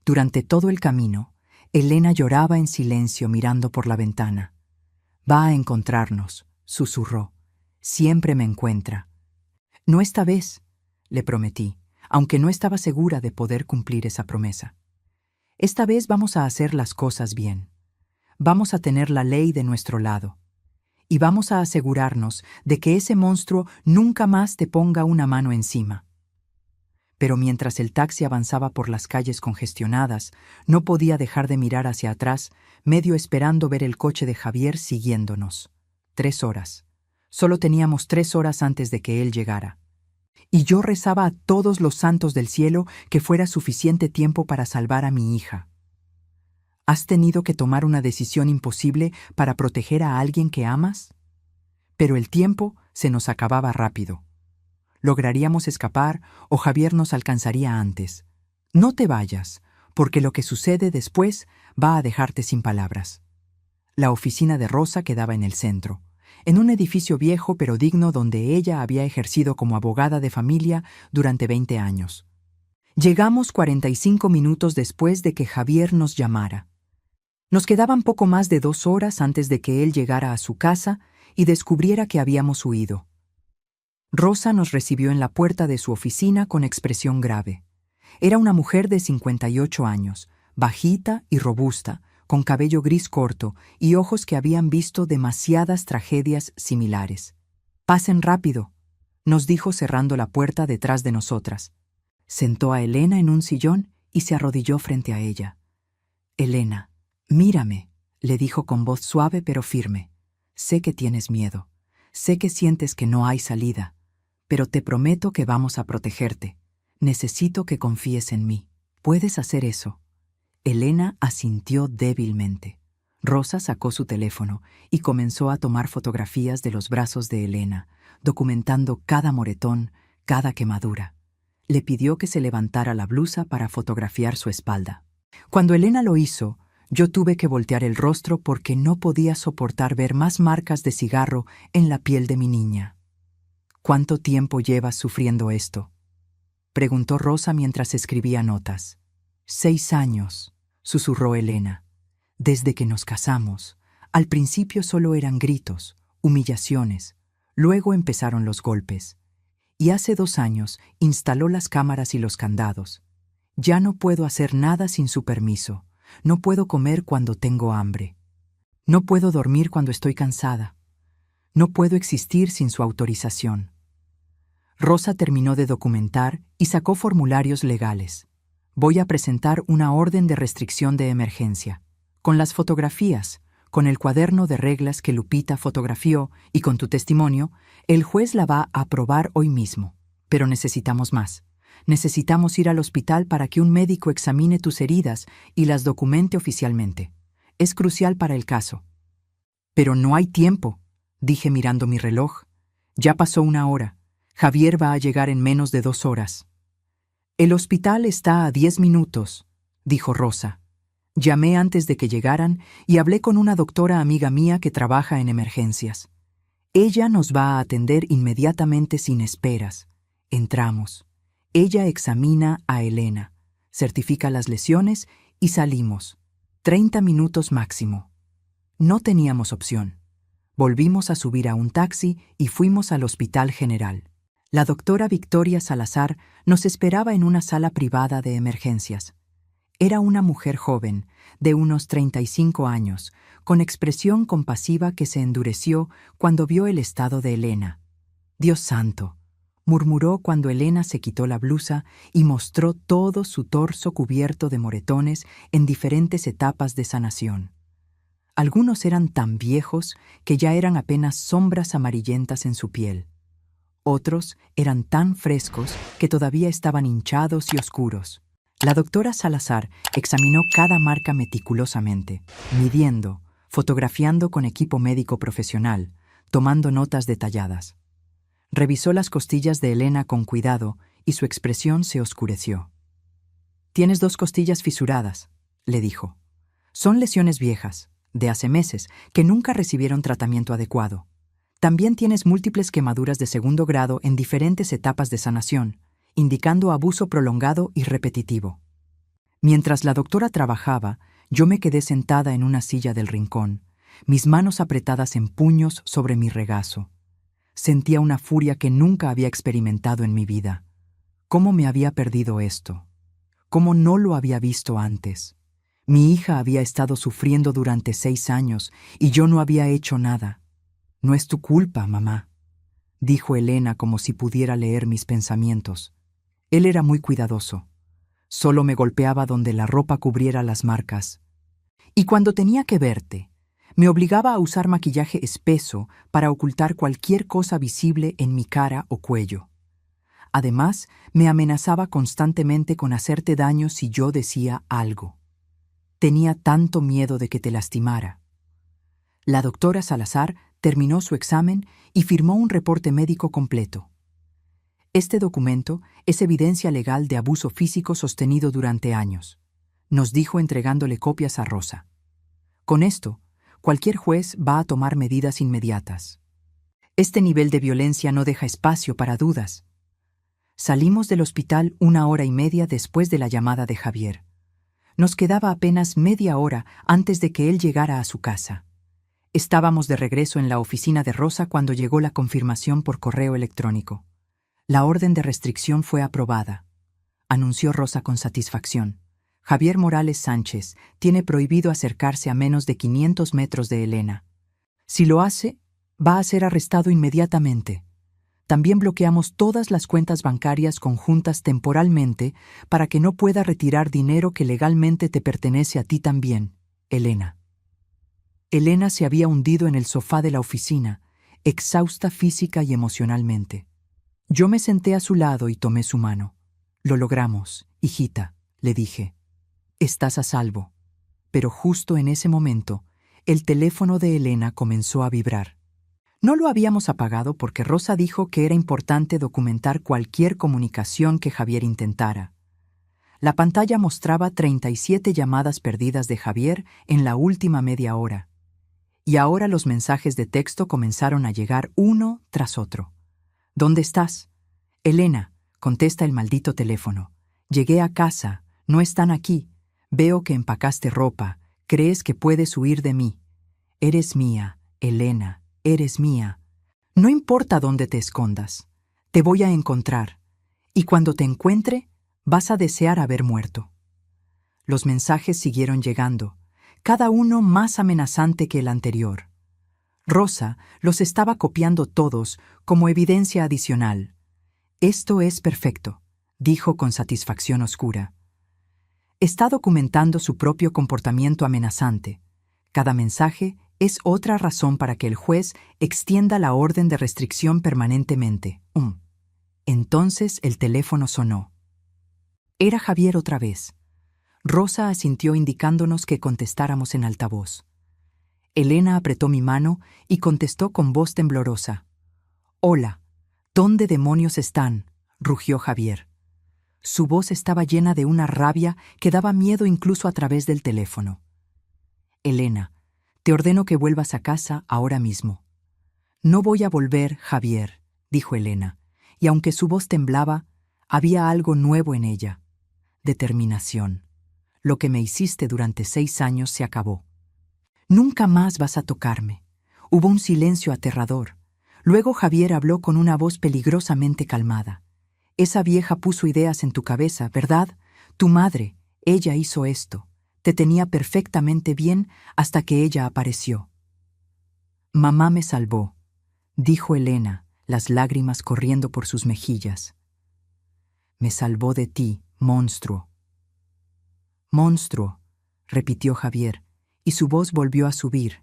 Durante todo el camino, Elena lloraba en silencio mirando por la ventana. «Va a encontrarnos», susurró. «Siempre me encuentra». «No esta vez», le prometí, aunque no estaba segura de poder cumplir esa promesa. «Esta vez vamos a hacer las cosas bien. Vamos a tener la ley de nuestro lado. Y vamos a asegurarnos de que ese monstruo nunca más te ponga una mano encima». Pero mientras el taxi avanzaba por las calles congestionadas, no podía dejar de mirar hacia atrás, medio esperando ver el coche de Javier siguiéndonos. 3 horas. Solo teníamos 3 horas antes de que él llegara. Y yo rezaba a todos los santos del cielo que fuera suficiente tiempo para salvar a mi hija. ¿Has tenido que tomar una decisión imposible para proteger a alguien que amas? Pero el tiempo se nos acababa rápido. Lograríamos escapar o Javier nos alcanzaría antes. No te vayas, porque lo que sucede después va a dejarte sin palabras. La oficina de Rosa quedaba en el centro, en un edificio viejo pero digno donde ella había ejercido como abogada de familia durante 20 años. Llegamos 45 minutos después de que Javier nos llamara. Nos quedaban poco más de 2 horas antes de que él llegara a su casa y descubriera que habíamos huido. Rosa nos recibió en la puerta de su oficina con expresión grave. Era una mujer de 58 años, bajita y robusta, con cabello gris corto y ojos que habían visto demasiadas tragedias similares. «Pasen rápido», nos dijo cerrando la puerta detrás de nosotras. Sentó a Elena en un sillón y se arrodilló frente a ella. «Elena, mírame», le dijo con voz suave pero firme. «Sé que tienes miedo. Sé que sientes que no hay salida. Pero te prometo que vamos a protegerte. Necesito que confíes en mí. ¿Puedes hacer eso?» Elena asintió débilmente. Rosa sacó su teléfono y comenzó a tomar fotografías de los brazos de Elena, documentando cada moretón, cada quemadura. Le pidió que se levantara la blusa para fotografiar su espalda. Cuando Elena lo hizo, yo tuve que voltear el rostro porque no podía soportar ver más marcas de cigarro en la piel de mi niña. «¿Cuánto tiempo llevas sufriendo esto?», preguntó Rosa mientras escribía notas. «6 años», susurró Elena. «Desde que nos casamos. Al principio solo eran gritos, humillaciones. Luego empezaron los golpes. Y hace 2 años instaló las cámaras y los candados. Ya no puedo hacer nada sin su permiso. No puedo comer cuando tengo hambre. No puedo dormir cuando estoy cansada. No puedo existir sin su autorización». Rosa terminó de documentar y sacó formularios legales. «Voy a presentar una orden de restricción de emergencia. Con las fotografías, con el cuaderno de reglas que Lupita fotografió y con tu testimonio, el juez la va a aprobar hoy mismo. Pero necesitamos más. Necesitamos ir al hospital para que un médico examine tus heridas y las documente oficialmente. Es crucial para el caso». «Pero no hay tiempo», dije mirando mi reloj. «Ya pasó 1 hora. Javier va a llegar en menos de 2 horas». «El hospital está a 10 minutos», dijo Rosa. «Llamé antes de que llegaran y hablé con una doctora amiga mía que trabaja en emergencias. Ella nos va a atender inmediatamente sin esperas. Entramos. Ella examina a Elena, certifica las lesiones y salimos. 30 minutos máximo». No teníamos opción. Volvimos a subir a un taxi y fuimos al Hospital General. La doctora Victoria Salazar nos esperaba en una sala privada de emergencias. Era una mujer joven, de unos 35 años, con expresión compasiva que se endureció cuando vio el estado de Elena. «Dios santo», murmuró cuando Elena se quitó la blusa y mostró todo su torso cubierto de moretones en diferentes etapas de sanación. Algunos eran tan viejos que ya eran apenas sombras amarillentas en su piel. Otros eran tan frescos que todavía estaban hinchados y oscuros. La doctora Salazar examinó cada marca meticulosamente, midiendo, fotografiando con equipo médico profesional, tomando notas detalladas. Revisó las costillas de Elena con cuidado y su expresión se oscureció. «Tienes 2 costillas fisuradas», le dijo. «Son lesiones viejas, de hace meses, que nunca recibieron tratamiento adecuado. También tienes múltiples quemaduras de 2º grado en diferentes etapas de sanación, indicando abuso prolongado y repetitivo». Mientras la doctora trabajaba, yo me quedé sentada en una silla del rincón, mis manos apretadas en puños sobre mi regazo. Sentía una furia que nunca había experimentado en mi vida. ¿Cómo me había perdido esto? ¿Cómo no lo había visto antes? Mi hija había estado sufriendo durante 6 años y yo no había hecho nada. «No es tu culpa, mamá», dijo Elena como si pudiera leer mis pensamientos. Él era muy cuidadoso. Solo me golpeaba donde la ropa cubriera las marcas. Y cuando tenía que verte, me obligaba a usar maquillaje espeso para ocultar cualquier cosa visible en mi cara o cuello. Además, me amenazaba constantemente con hacerte daño si yo decía algo. Tenía tanto miedo de que te lastimara. La doctora Salazar terminó su examen y firmó un reporte médico completo. «Este documento es evidencia legal de abuso físico sostenido durante años», nos dijo entregándole copias a Rosa. «Con esto, cualquier juez va a tomar medidas inmediatas. Este nivel de violencia no deja espacio para dudas». Salimos del hospital 1 hora y media después de la llamada de Javier. Nos quedaba apenas media hora antes de que él llegara a su casa. Estábamos de regreso en la oficina de Rosa cuando llegó la confirmación por correo electrónico. La orden de restricción fue aprobada, anunció Rosa con satisfacción. Javier Morales Sánchez tiene prohibido acercarse a menos de 500 metros de Elena. Si lo hace, va a ser arrestado inmediatamente. También bloqueamos todas las cuentas bancarias conjuntas temporalmente para que no pueda retirar dinero que legalmente te pertenece a ti también, Elena. Elena se había hundido en el sofá de la oficina, exhausta física y emocionalmente. Yo me senté a su lado y tomé su mano. Lo logramos, hijita, le dije. Estás a salvo. Pero justo en ese momento, el teléfono de Elena comenzó a vibrar. No lo habíamos apagado porque Rosa dijo que era importante documentar cualquier comunicación que Javier intentara. La pantalla mostraba 37 llamadas perdidas de Javier en la última media hora. Y ahora los mensajes de texto comenzaron a llegar uno tras otro. ¿Dónde estás? Elena, contesta el maldito teléfono. Llegué a casa, no están aquí. Veo que empacaste ropa, crees que puedes huir de mí. Eres mía, Elena, eres mía. No importa dónde te escondas, te voy a encontrar. Y cuando te encuentre, vas a desear haber muerto. Los mensajes siguieron llegando, cada uno más amenazante que el anterior. Rosa los estaba copiando todos como evidencia adicional. Esto es perfecto, dijo con satisfacción oscura. Está documentando su propio comportamiento amenazante. Cada mensaje es otra razón para que el juez extienda la orden de restricción permanentemente. Entonces el teléfono sonó. Era Javier otra vez. Rosa asintió indicándonos que contestáramos en altavoz. Elena apretó mi mano y contestó con voz temblorosa. «Hola, ¿dónde demonios están?», rugió Javier. Su voz estaba llena de una rabia que daba miedo incluso a través del teléfono. «Elena, te ordeno que vuelvas a casa ahora mismo». «No voy a volver, Javier», dijo Elena, y aunque su voz temblaba, había algo nuevo en ella. Determinación. Lo que me hiciste durante 6 años se acabó. «Nunca más vas a tocarme». Hubo un silencio aterrador. Luego Javier habló con una voz peligrosamente calmada. «Esa vieja puso ideas en tu cabeza, ¿verdad? Tu madre, ella hizo esto. Te tenía perfectamente bien hasta que ella apareció». «Mamá me salvó», dijo Elena, las lágrimas corriendo por sus mejillas. «Me salvó de ti, monstruo». «Monstruo», repitió Javier, y su voz volvió a subir.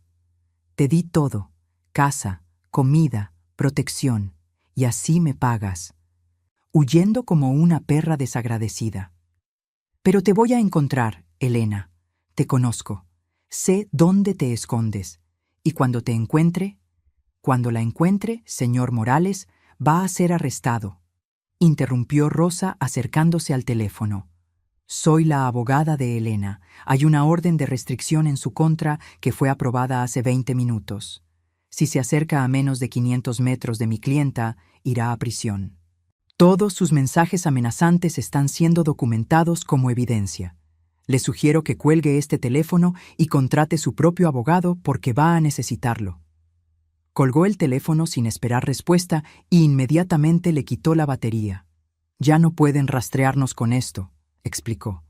«Te di todo, casa, comida, protección, y así me pagas. Huyendo como una perra desagradecida. Pero te voy a encontrar, Elena. Te conozco. Sé dónde te escondes. Y cuando la encuentre, señor Morales, va a ser arrestado», interrumpió Rosa acercándose al teléfono. «Soy la abogada de Elena. Hay una orden de restricción en su contra que fue aprobada hace 20 minutos. Si se acerca a menos de 500 metros de mi clienta, irá a prisión. Todos sus mensajes amenazantes están siendo documentados como evidencia. Le sugiero que cuelgue este teléfono y contrate su propio abogado porque va a necesitarlo». Colgó el teléfono sin esperar respuesta y inmediatamente le quitó la batería. «Ya no pueden rastrearnos con esto», explicó.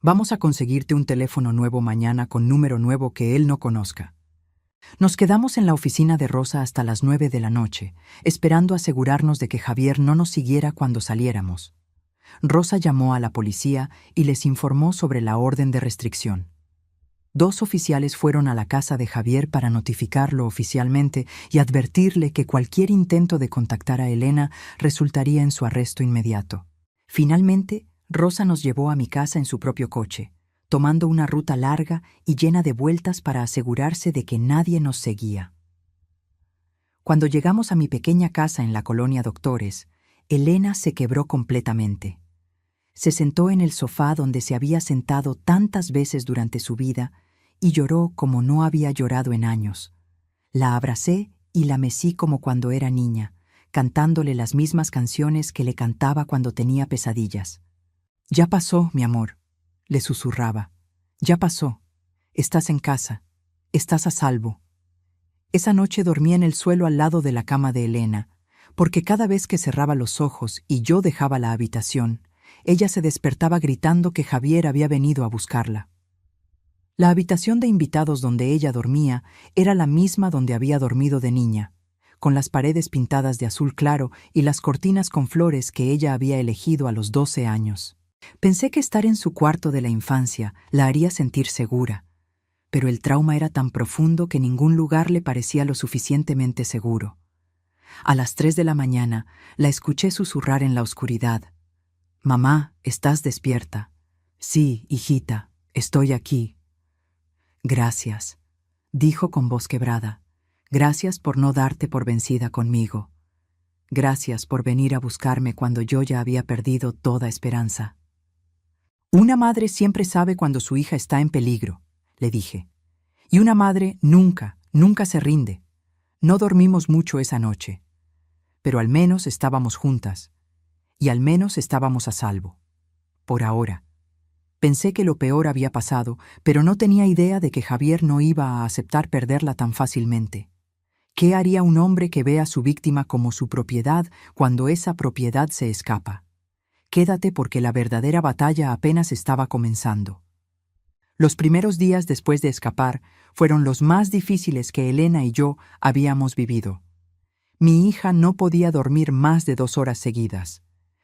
«Vamos a conseguirte un teléfono nuevo mañana con número nuevo que él no conozca». Nos quedamos en la oficina de Rosa hasta las 9 de la noche, esperando asegurarnos de que Javier no nos siguiera cuando saliéramos. Rosa llamó a la policía y les informó sobre la orden de restricción. 2 oficiales fueron a la casa de Javier para notificarlo oficialmente y advertirle que cualquier intento de contactar a Elena resultaría en su arresto inmediato. Finalmente, Rosa nos llevó a mi casa en su propio coche, tomando una ruta larga y llena de vueltas para asegurarse de que nadie nos seguía. Cuando llegamos a mi pequeña casa en la colonia Doctores, Elena se quebró completamente. Se sentó en el sofá donde se había sentado tantas veces durante su vida y lloró como no había llorado en años. La abracé y la mecí como cuando era niña, cantándole las mismas canciones que le cantaba cuando tenía pesadillas. «Ya pasó, mi amor», le susurraba. «Ya pasó. Estás en casa. Estás a salvo». Esa noche dormí en el suelo al lado de la cama de Elena, porque cada vez que cerraba los ojos y yo dejaba la habitación, ella se despertaba gritando que Javier había venido a buscarla. La habitación de invitados donde ella dormía era la misma donde había dormido de niña, con las paredes pintadas de azul claro y las cortinas con flores que ella había elegido a los 12 años. Pensé que estar en su cuarto de la infancia la haría sentir segura, pero el trauma era tan profundo que ningún lugar le parecía lo suficientemente seguro. A las 3 de la mañana la escuché susurrar en la oscuridad. «Mamá, ¿estás despierta?» «Sí, hijita, estoy aquí». «Gracias», dijo con voz quebrada. «Gracias por no darte por vencida conmigo. Gracias por venir a buscarme cuando yo ya había perdido toda esperanza». «Una madre siempre sabe cuando su hija está en peligro», le dije. «Y una madre nunca se rinde. No dormimos mucho esa noche. Pero al menos estábamos juntas. Y al menos estábamos a salvo. Por ahora». Pensé que lo peor había pasado, pero no tenía idea de que Javier no iba a aceptar perderla tan fácilmente. ¿Qué haría un hombre que ve a su víctima como su propiedad cuando esa propiedad se escapa? Quédate porque la verdadera batalla apenas estaba comenzando. Los primeros días después de escapar fueron los más difíciles que Elena y yo habíamos vivido. Mi hija no podía dormir más de 2 horas seguidas.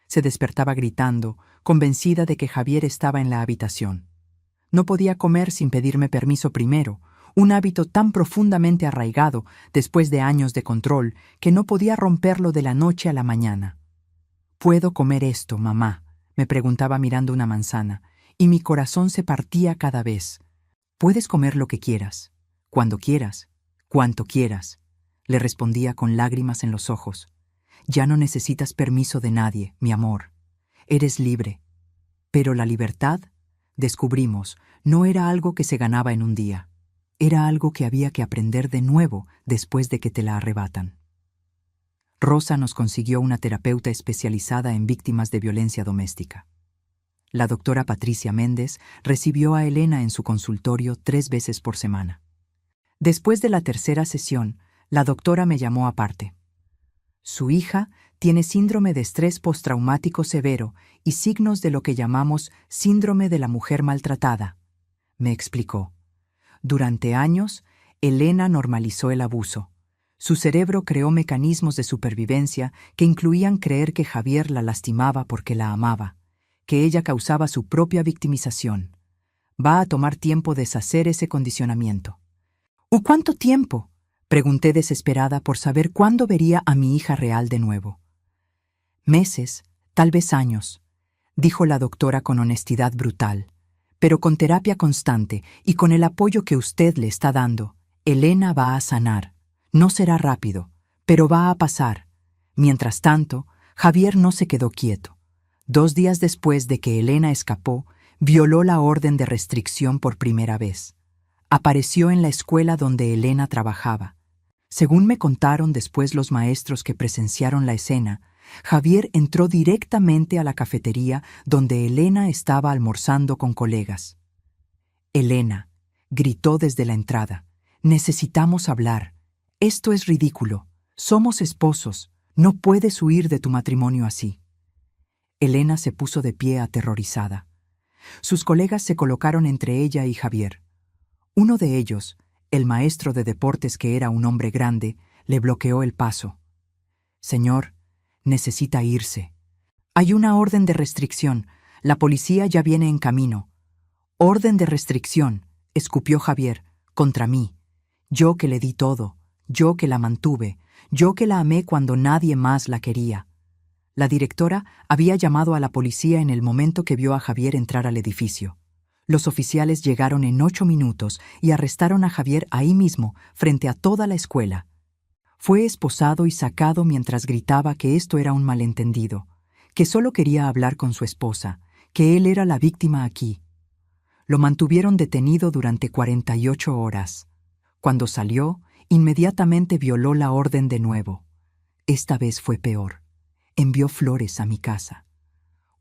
Se despertaba gritando, convencida de que Javier estaba en la habitación. No podía comer sin pedirme permiso primero, un hábito tan profundamente arraigado después de años de control que no podía romperlo de la noche a la mañana. «¿Puedo comer esto, mamá?», me preguntaba mirando una manzana, y mi corazón se partía cada vez. «Puedes comer lo que quieras, cuando quieras, cuanto quieras», le respondía con lágrimas en los ojos. «Ya no necesitas permiso de nadie, mi amor. Eres libre». Pero la libertad, descubrimos, no era algo que se ganaba en un día. Era algo que había que aprender de nuevo después de que te la arrebatan. Rosa nos consiguió una terapeuta especializada en víctimas de violencia doméstica. La doctora Patricia Méndez recibió a Elena en su consultorio 3 veces por semana. Después de la tercera sesión, la doctora me llamó aparte. «Su hija tiene síndrome de estrés postraumático severo y signos de lo que llamamos síndrome de la mujer maltratada», me explicó. Durante años, Elena normalizó el abuso. Su cerebro creó mecanismos de supervivencia que incluían creer que Javier la lastimaba porque la amaba, que ella causaba su propia victimización. Va a tomar tiempo deshacer ese condicionamiento. «¿Y cuánto tiempo?», pregunté desesperada por saber cuándo vería a mi hija real de nuevo. «Meses, tal vez años», dijo la doctora con honestidad brutal. «Pero con terapia constante y con el apoyo que usted le está dando, Elena va a sanar. No será rápido, pero va a pasar». Mientras tanto, Javier no se quedó quieto. 2 días después de que Elena escapó, violó la orden de restricción por primera vez. Apareció en la escuela donde Elena trabajaba. Según me contaron después los maestros que presenciaron la escena, Javier entró directamente a la cafetería donde Elena estaba almorzando con colegas. «Elena», gritó desde la entrada, «necesitamos hablar. Esto es ridículo. Somos esposos. No puedes huir de tu matrimonio así». Elena se puso de pie aterrorizada. Sus colegas se colocaron entre ella y Javier. Uno de ellos, el maestro de deportes que era un hombre grande, le bloqueó el paso. «Señor, necesita irse. Hay una orden de restricción. La policía ya viene en camino». «Orden de restricción», escupió Javier, «contra mí. Yo que le di todo, yo que la mantuve, yo que la amé cuando nadie más la quería». La directora había llamado a la policía en el momento que vio a Javier entrar al edificio. Los oficiales llegaron en 8 minutos y arrestaron a Javier ahí mismo, frente a toda la escuela. Fue esposado y sacado mientras gritaba que esto era un malentendido, que solo quería hablar con su esposa, que él era la víctima aquí. Lo mantuvieron detenido durante 48 horas. Cuando salió, inmediatamente violó la orden de nuevo. Esta vez fue peor. Envió flores a mi casa.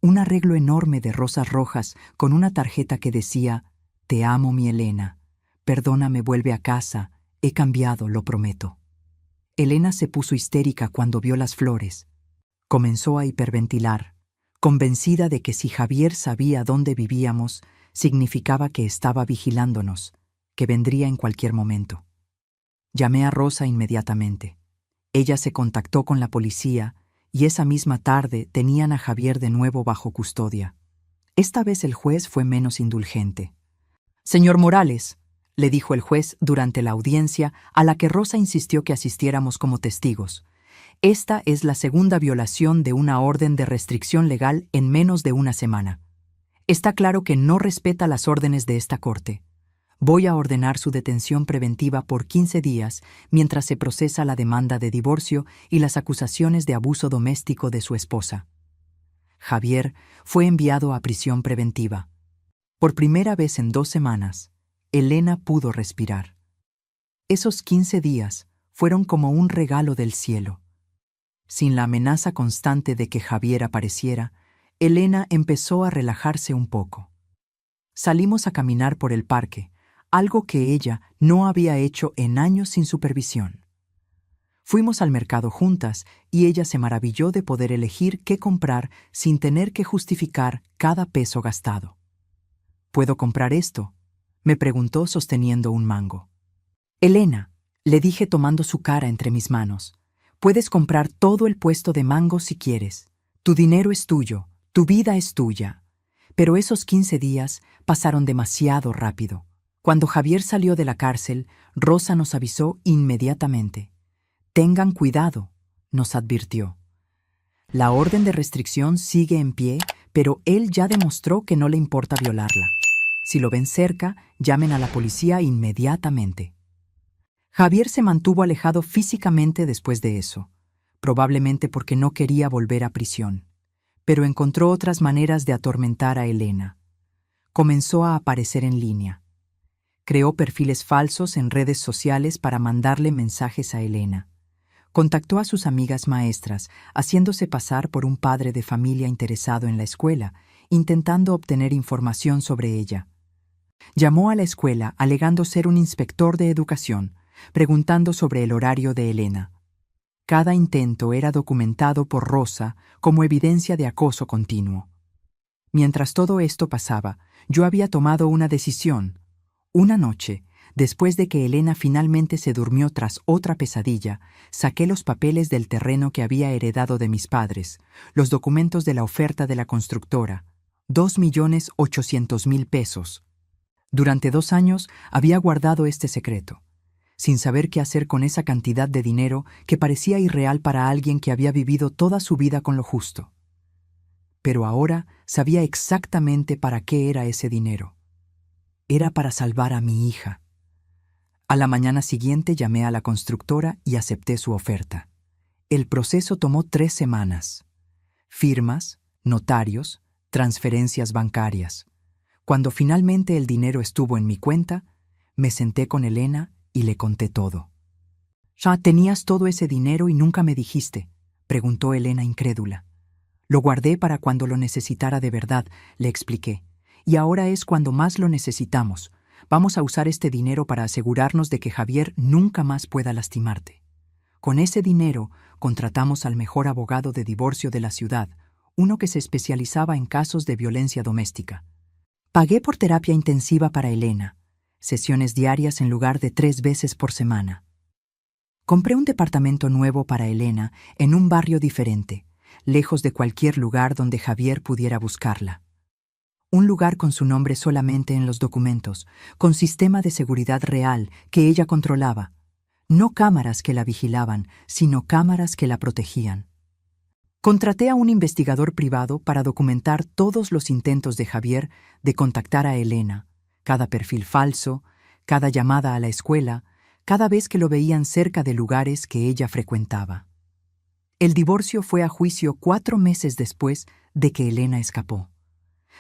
Un arreglo enorme de rosas rojas con una tarjeta que decía: «Te amo, mi Elena. Perdóname, vuelve a casa. He cambiado, lo prometo». Elena se puso histérica cuando vio las flores. Comenzó a hiperventilar. convencida de que si Javier sabía dónde vivíamos, significaba que estaba vigilándonos, que vendría en cualquier momento. Llamé a Rosa inmediatamente. Ella se contactó con la policía y esa misma tarde tenían a Javier de nuevo bajo custodia. Esta vez el juez fue menos indulgente. «Señor Morales», le dijo el juez durante la audiencia a la que Rosa insistió que asistiéramos como testigos, «esta es la segunda violación de una orden de restricción legal en menos de una semana. Está claro que no respeta las órdenes de esta corte. Voy a ordenar su detención preventiva por 15 días mientras se procesa la demanda de divorcio y las acusaciones de abuso doméstico de su esposa». Javier fue enviado a prisión preventiva. Por primera vez en 2 semanas, Elena pudo respirar. Esos 15 días fueron como un regalo del cielo. Sin la amenaza constante de que Javier apareciera, Elena empezó a relajarse un poco. Salimos a caminar por el parque, algo que ella no había hecho en años sin supervisión. Fuimos al mercado juntas y ella se maravilló de poder elegir qué comprar sin tener que justificar cada peso gastado. «¿Puedo comprar esto?», me preguntó sosteniendo un mango. «Elena», le dije tomando su cara entre mis manos, «puedes comprar todo el puesto de mango si quieres. Tu dinero es tuyo, tu vida es tuya». Pero esos 15 días pasaron demasiado rápido. Cuando Javier salió de la cárcel, Rosa nos avisó inmediatamente. «Tengan cuidado», nos advirtió. «La orden de restricción sigue en pie, pero él ya demostró que no le importa violarla. Si lo ven cerca, llamen a la policía inmediatamente». Javier se mantuvo alejado físicamente después de eso, probablemente porque no quería volver a prisión, pero encontró otras maneras de atormentar a Elena. Comenzó a aparecer en línea. Creó perfiles falsos en redes sociales para mandarle mensajes a Elena. Contactó a sus amigas maestras, haciéndose pasar por un padre de familia interesado en la escuela, intentando obtener información sobre ella. Llamó a la escuela alegando ser un inspector de educación, preguntando sobre el horario de Elena. Cada intento era documentado por Rosa como evidencia de acoso continuo. Mientras todo esto pasaba, yo había tomado una decisión. Una noche, después de que Elena finalmente se durmió tras otra pesadilla, saqué los papeles del terreno que había heredado de mis padres, los documentos de la oferta de la constructora, 2.800.000 pesos. Durante 2 años había guardado este secreto, sin saber qué hacer con esa cantidad de dinero que parecía irreal para alguien que había vivido toda su vida con lo justo. Pero ahora sabía exactamente para qué era ese dinero. Era para salvar a mi hija. A la mañana siguiente llamé a la constructora y acepté su oferta. El proceso tomó 3 semanas. Firmas, notarios, transferencias bancarias. Cuando finalmente el dinero estuvo en mi cuenta, me senté con Elena y le conté todo. «¿Ya tenías todo ese dinero y nunca me dijiste?», preguntó Elena incrédula. «Lo guardé para cuando lo necesitara de verdad», le expliqué. «Y ahora es cuando más lo necesitamos. Vamos a usar este dinero para asegurarnos de que Javier nunca más pueda lastimarte. Con ese dinero contratamos al mejor abogado de divorcio de la ciudad, uno que se especializaba en casos de violencia doméstica. Pagué por terapia intensiva para Elena, sesiones diarias en lugar de 3 veces por semana. Compré un departamento nuevo para Elena en un barrio diferente, lejos de cualquier lugar donde Javier pudiera buscarla. Un lugar con su nombre solamente en los documentos, con sistema de seguridad real que ella controlaba. No cámaras que la vigilaban, sino cámaras que la protegían. Contraté a un investigador privado para documentar todos los intentos de Javier de contactar a Elena, cada perfil falso, cada llamada a la escuela, cada vez que lo veían cerca de lugares que ella frecuentaba. El divorcio fue a juicio 4 meses después de que Elena escapó.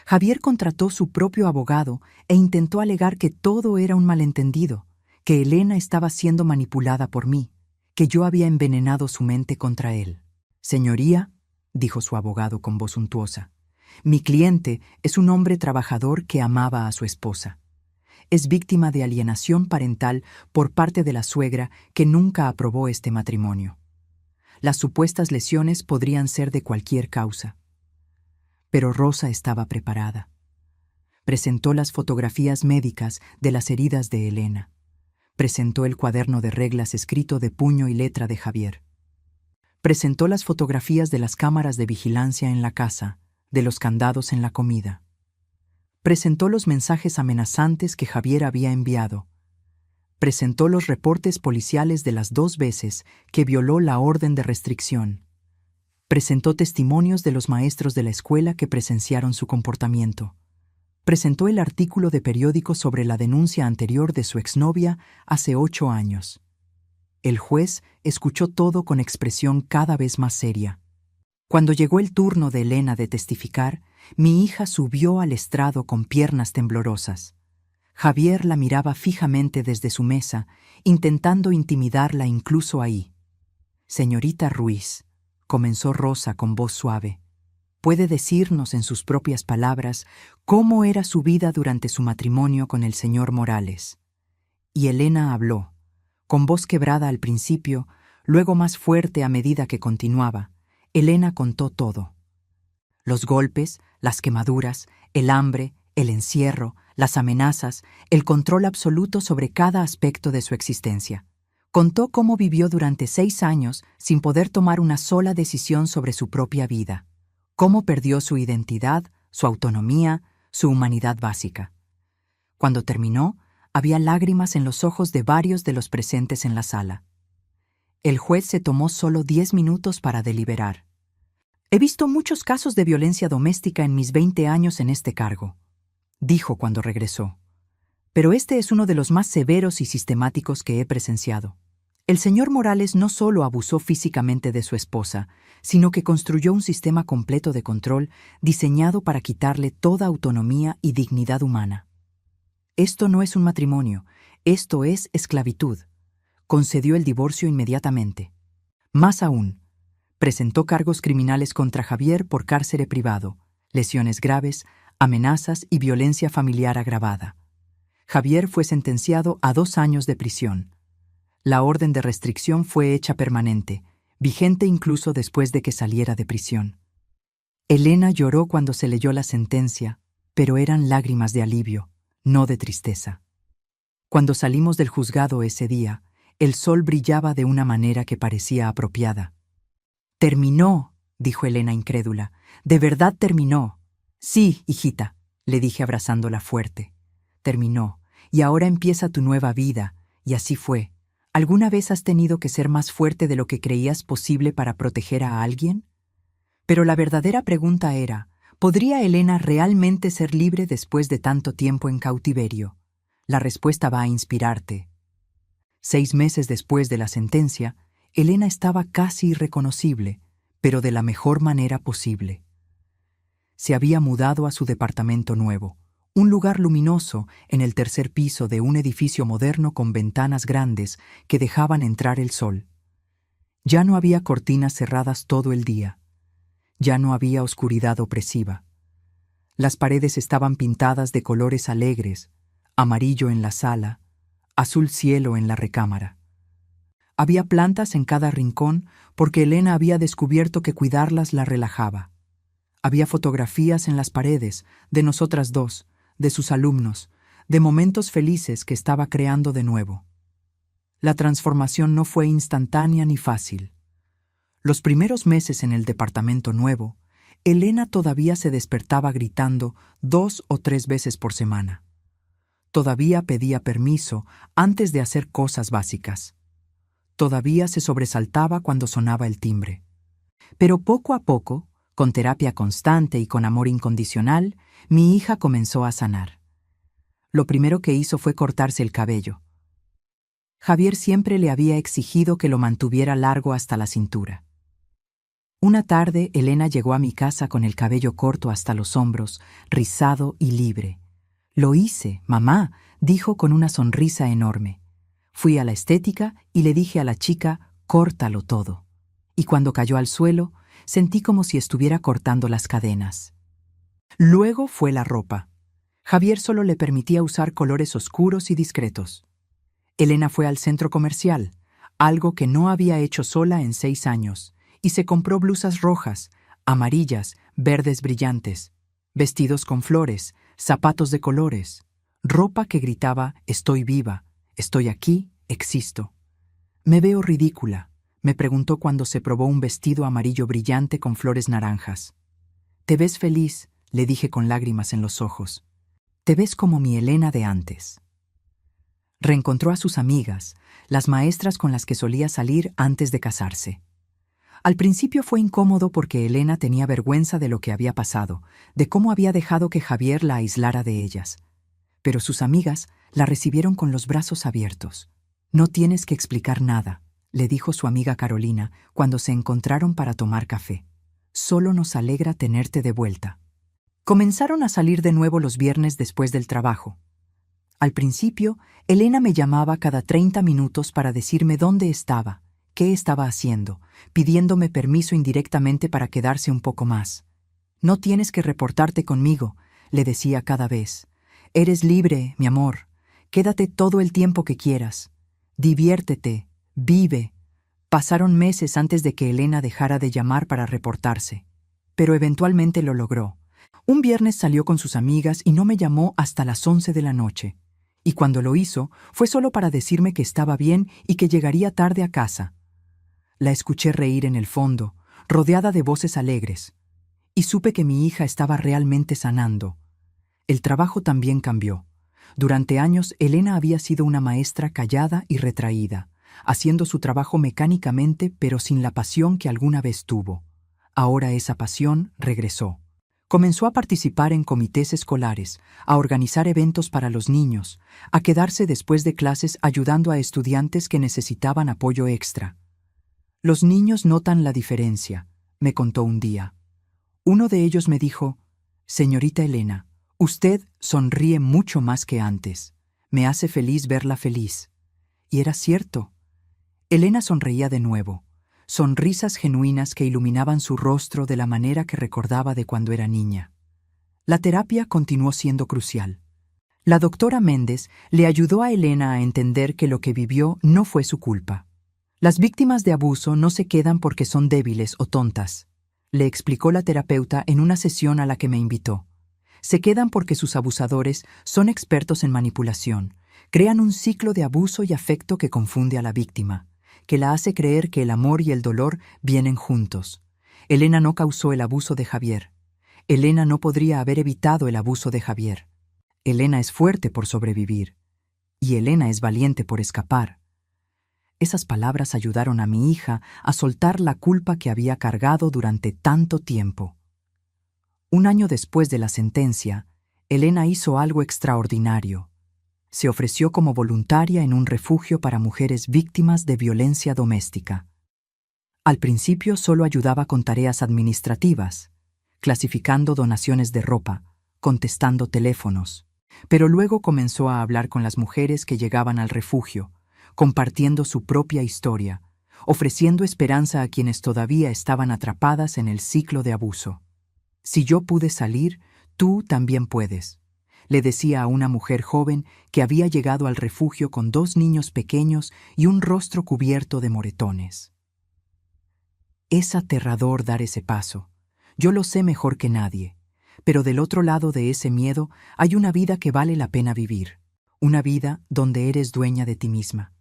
Javier contrató su propio abogado e intentó alegar que todo era un malentendido, que Elena estaba siendo manipulada por mí, que yo había envenenado su mente contra él. «Señoría», dijo su abogado con voz untuosa, «mi cliente es un hombre trabajador que amaba a su esposa. Es víctima de alienación parental por parte de la suegra que nunca aprobó este matrimonio. Las supuestas lesiones podrían ser de cualquier causa. Pero Rosa estaba preparada. Presentó las fotografías médicas de las heridas de Elena. Presentó el cuaderno de reglas escrito de puño y letra de Javier. Presentó las fotografías de las cámaras de vigilancia en la casa, de los candados en la comida. Presentó los mensajes amenazantes que Javier había enviado. Presentó los reportes policiales de las 2 veces que violó la orden de restricción. Presentó testimonios de los maestros de la escuela que presenciaron su comportamiento. Presentó el artículo de periódico sobre la denuncia anterior de su exnovia hace 8 años. El juez escuchó todo con expresión cada vez más seria. Cuando llegó el turno de Elena de testificar, mi hija subió al estrado con piernas temblorosas. Javier la miraba fijamente desde su mesa, intentando intimidarla incluso ahí. «Señorita Ruiz», comenzó Rosa con voz suave, «¿puede decirnos en sus propias palabras cómo era su vida durante su matrimonio con el señor Morales?» Y Elena habló, con voz quebrada al principio, luego más fuerte a medida que continuaba. Elena contó todo. Los golpes, las quemaduras, el hambre, el encierro, las amenazas, el control absoluto sobre cada aspecto de su existencia. Contó cómo vivió durante 6 años sin poder tomar una sola decisión sobre su propia vida, cómo perdió su identidad, su autonomía, su humanidad básica. Cuando terminó, había lágrimas en los ojos de varios de los presentes en la sala. El juez se tomó solo 10 minutos para deliberar. «He visto muchos casos de violencia doméstica en mis 20 años en este cargo», dijo cuando regresó. «Pero este es uno de los más severos y sistemáticos que he presenciado. El señor Morales no solo abusó físicamente de su esposa, sino que construyó un sistema completo de control diseñado para quitarle toda autonomía y dignidad humana. Esto no es un matrimonio, esto es esclavitud. Concedió el divorcio inmediatamente. Más aún, presentó cargos criminales contra Javier por cárcere privado, lesiones graves, amenazas y violencia familiar agravada. Javier fue sentenciado a 2 años de prisión. La orden de restricción fue hecha permanente, vigente incluso después de que saliera de prisión. Elena lloró cuando se leyó la sentencia, pero eran lágrimas de alivio, no de tristeza. Cuando salimos del juzgado ese día, el sol brillaba de una manera que parecía apropiada. «Terminó», dijo Elena incrédula. «¿De verdad terminó?» «Sí, hijita», le dije abrazándola fuerte. «Terminó, y ahora empieza tu nueva vida», y así fue. ¿Alguna vez has tenido que ser más fuerte de lo que creías posible para proteger a alguien? Pero la verdadera pregunta era, ¿podría Elena realmente ser libre después de tanto tiempo en cautiverio? La respuesta va a inspirarte. 6 meses después de la sentencia, Elena estaba casi irreconocible, pero de la mejor manera posible. Se había mudado a su departamento nuevo, un lugar luminoso en el 3er piso de un edificio moderno con ventanas grandes que dejaban entrar el sol. Ya no había cortinas cerradas todo el día. Ya no había oscuridad opresiva. Las paredes estaban pintadas de colores alegres, amarillo en la sala, azul cielo en la recámara. Había plantas en cada rincón porque Elena había descubierto que cuidarlas la relajaba. Había fotografías en las paredes, de nosotras dos, de sus alumnos, de momentos felices que estaba creando de nuevo. La transformación no fue instantánea ni fácil. Los primeros meses en el departamento nuevo, Elena todavía se despertaba gritando 2 o 3 veces por semana. Todavía pedía permiso antes de hacer cosas básicas. Todavía se sobresaltaba cuando sonaba el timbre. Pero poco a poco, con terapia constante y con amor incondicional, mi hija comenzó a sanar. Lo primero que hizo fue cortarse el cabello. Javier siempre le había exigido que lo mantuviera largo hasta la cintura. Una tarde, Elena llegó a mi casa con el cabello corto hasta los hombros, rizado y libre. «Lo hice, mamá», dijo con una sonrisa enorme. Fui a la estética y le dije a la chica, «córtalo todo». Y cuando cayó al suelo, sentí como si estuviera cortando las cadenas. Luego fue la ropa. Javier solo le permitía usar colores oscuros y discretos. Elena fue al centro comercial, algo que no había hecho sola en 6 años, y se compró blusas rojas, amarillas, verdes brillantes, vestidos con flores, zapatos de colores, ropa que gritaba «Estoy viva, estoy aquí, existo». «Me veo ridícula», me preguntó cuando se probó un vestido amarillo brillante con flores naranjas. «Te ves feliz», le dije con lágrimas en los ojos. «Te ves como mi Elena de antes». Reencontró a sus amigas, las maestras con las que solía salir antes de casarse. Al principio fue incómodo porque Elena tenía vergüenza de lo que había pasado, de cómo había dejado que Javier la aislara de ellas. Pero sus amigas la recibieron con los brazos abiertos. «No tienes que explicar nada», le dijo su amiga Carolina cuando se encontraron para tomar café. «Solo nos alegra tenerte de vuelta». Comenzaron a salir de nuevo los viernes después del trabajo. Al principio, Elena me llamaba cada 30 minutos para decirme dónde estaba, qué estaba haciendo, pidiéndome permiso indirectamente para quedarse un poco más. «No tienes que reportarte conmigo», le decía cada vez. «Eres libre, mi amor. Quédate todo el tiempo que quieras. Diviértete, vive». Pasaron meses antes de que Elena dejara de llamar para reportarse, pero eventualmente lo logró. Un viernes salió con sus amigas y no me llamó hasta las 11 de la noche. Y cuando lo hizo, fue solo para decirme que estaba bien y que llegaría tarde a casa. La escuché reír en el fondo, rodeada de voces alegres, y supe que mi hija estaba realmente sanando. El trabajo también cambió. Durante años, Elena había sido una maestra callada y retraída, haciendo su trabajo mecánicamente pero sin la pasión que alguna vez tuvo. Ahora esa pasión regresó. Comenzó a participar en comités escolares, a organizar eventos para los niños, a quedarse después de clases ayudando a estudiantes que necesitaban apoyo extra. «Los niños notan la diferencia», me contó un día. Uno de ellos me dijo: «Señorita Elena, usted sonríe mucho más que antes. Me hace feliz verla feliz». Y era cierto. Elena sonreía de nuevo, sonrisas genuinas que iluminaban su rostro de la manera que recordaba de cuando era niña. La terapia continuó siendo crucial. La doctora Méndez le ayudó a Elena a entender que lo que vivió no fue su culpa. «Las víctimas de abuso no se quedan porque son débiles o tontas», le explicó la terapeuta en una sesión a la que me invitó. «Se quedan porque sus abusadores son expertos en manipulación, crean un ciclo de abuso y afecto que confunde a la víctima, que la hace creer que el amor y el dolor vienen juntos. Elena no causó el abuso de Javier. Elena no podría haber evitado el abuso de Javier. Elena es fuerte por sobrevivir. Y Elena es valiente por escapar». Esas palabras ayudaron a mi hija a soltar la culpa que había cargado durante tanto tiempo. Un año después de la sentencia, Elena hizo algo extraordinario. Se ofreció como voluntaria en un refugio para mujeres víctimas de violencia doméstica. Al principio solo ayudaba con tareas administrativas, clasificando donaciones de ropa, contestando teléfonos, pero luego comenzó a hablar con las mujeres que llegaban al refugio, compartiendo su propia historia, ofreciendo esperanza a quienes todavía estaban atrapadas en el ciclo de abuso. «Si yo pude salir, tú también puedes», le decía a una mujer joven que había llegado al refugio con 2 niños pequeños y un rostro cubierto de moretones. Es aterrador dar ese paso. Yo lo sé mejor que nadie, pero del otro lado de ese miedo hay una vida que vale la pena vivir, una vida donde eres dueña de ti misma.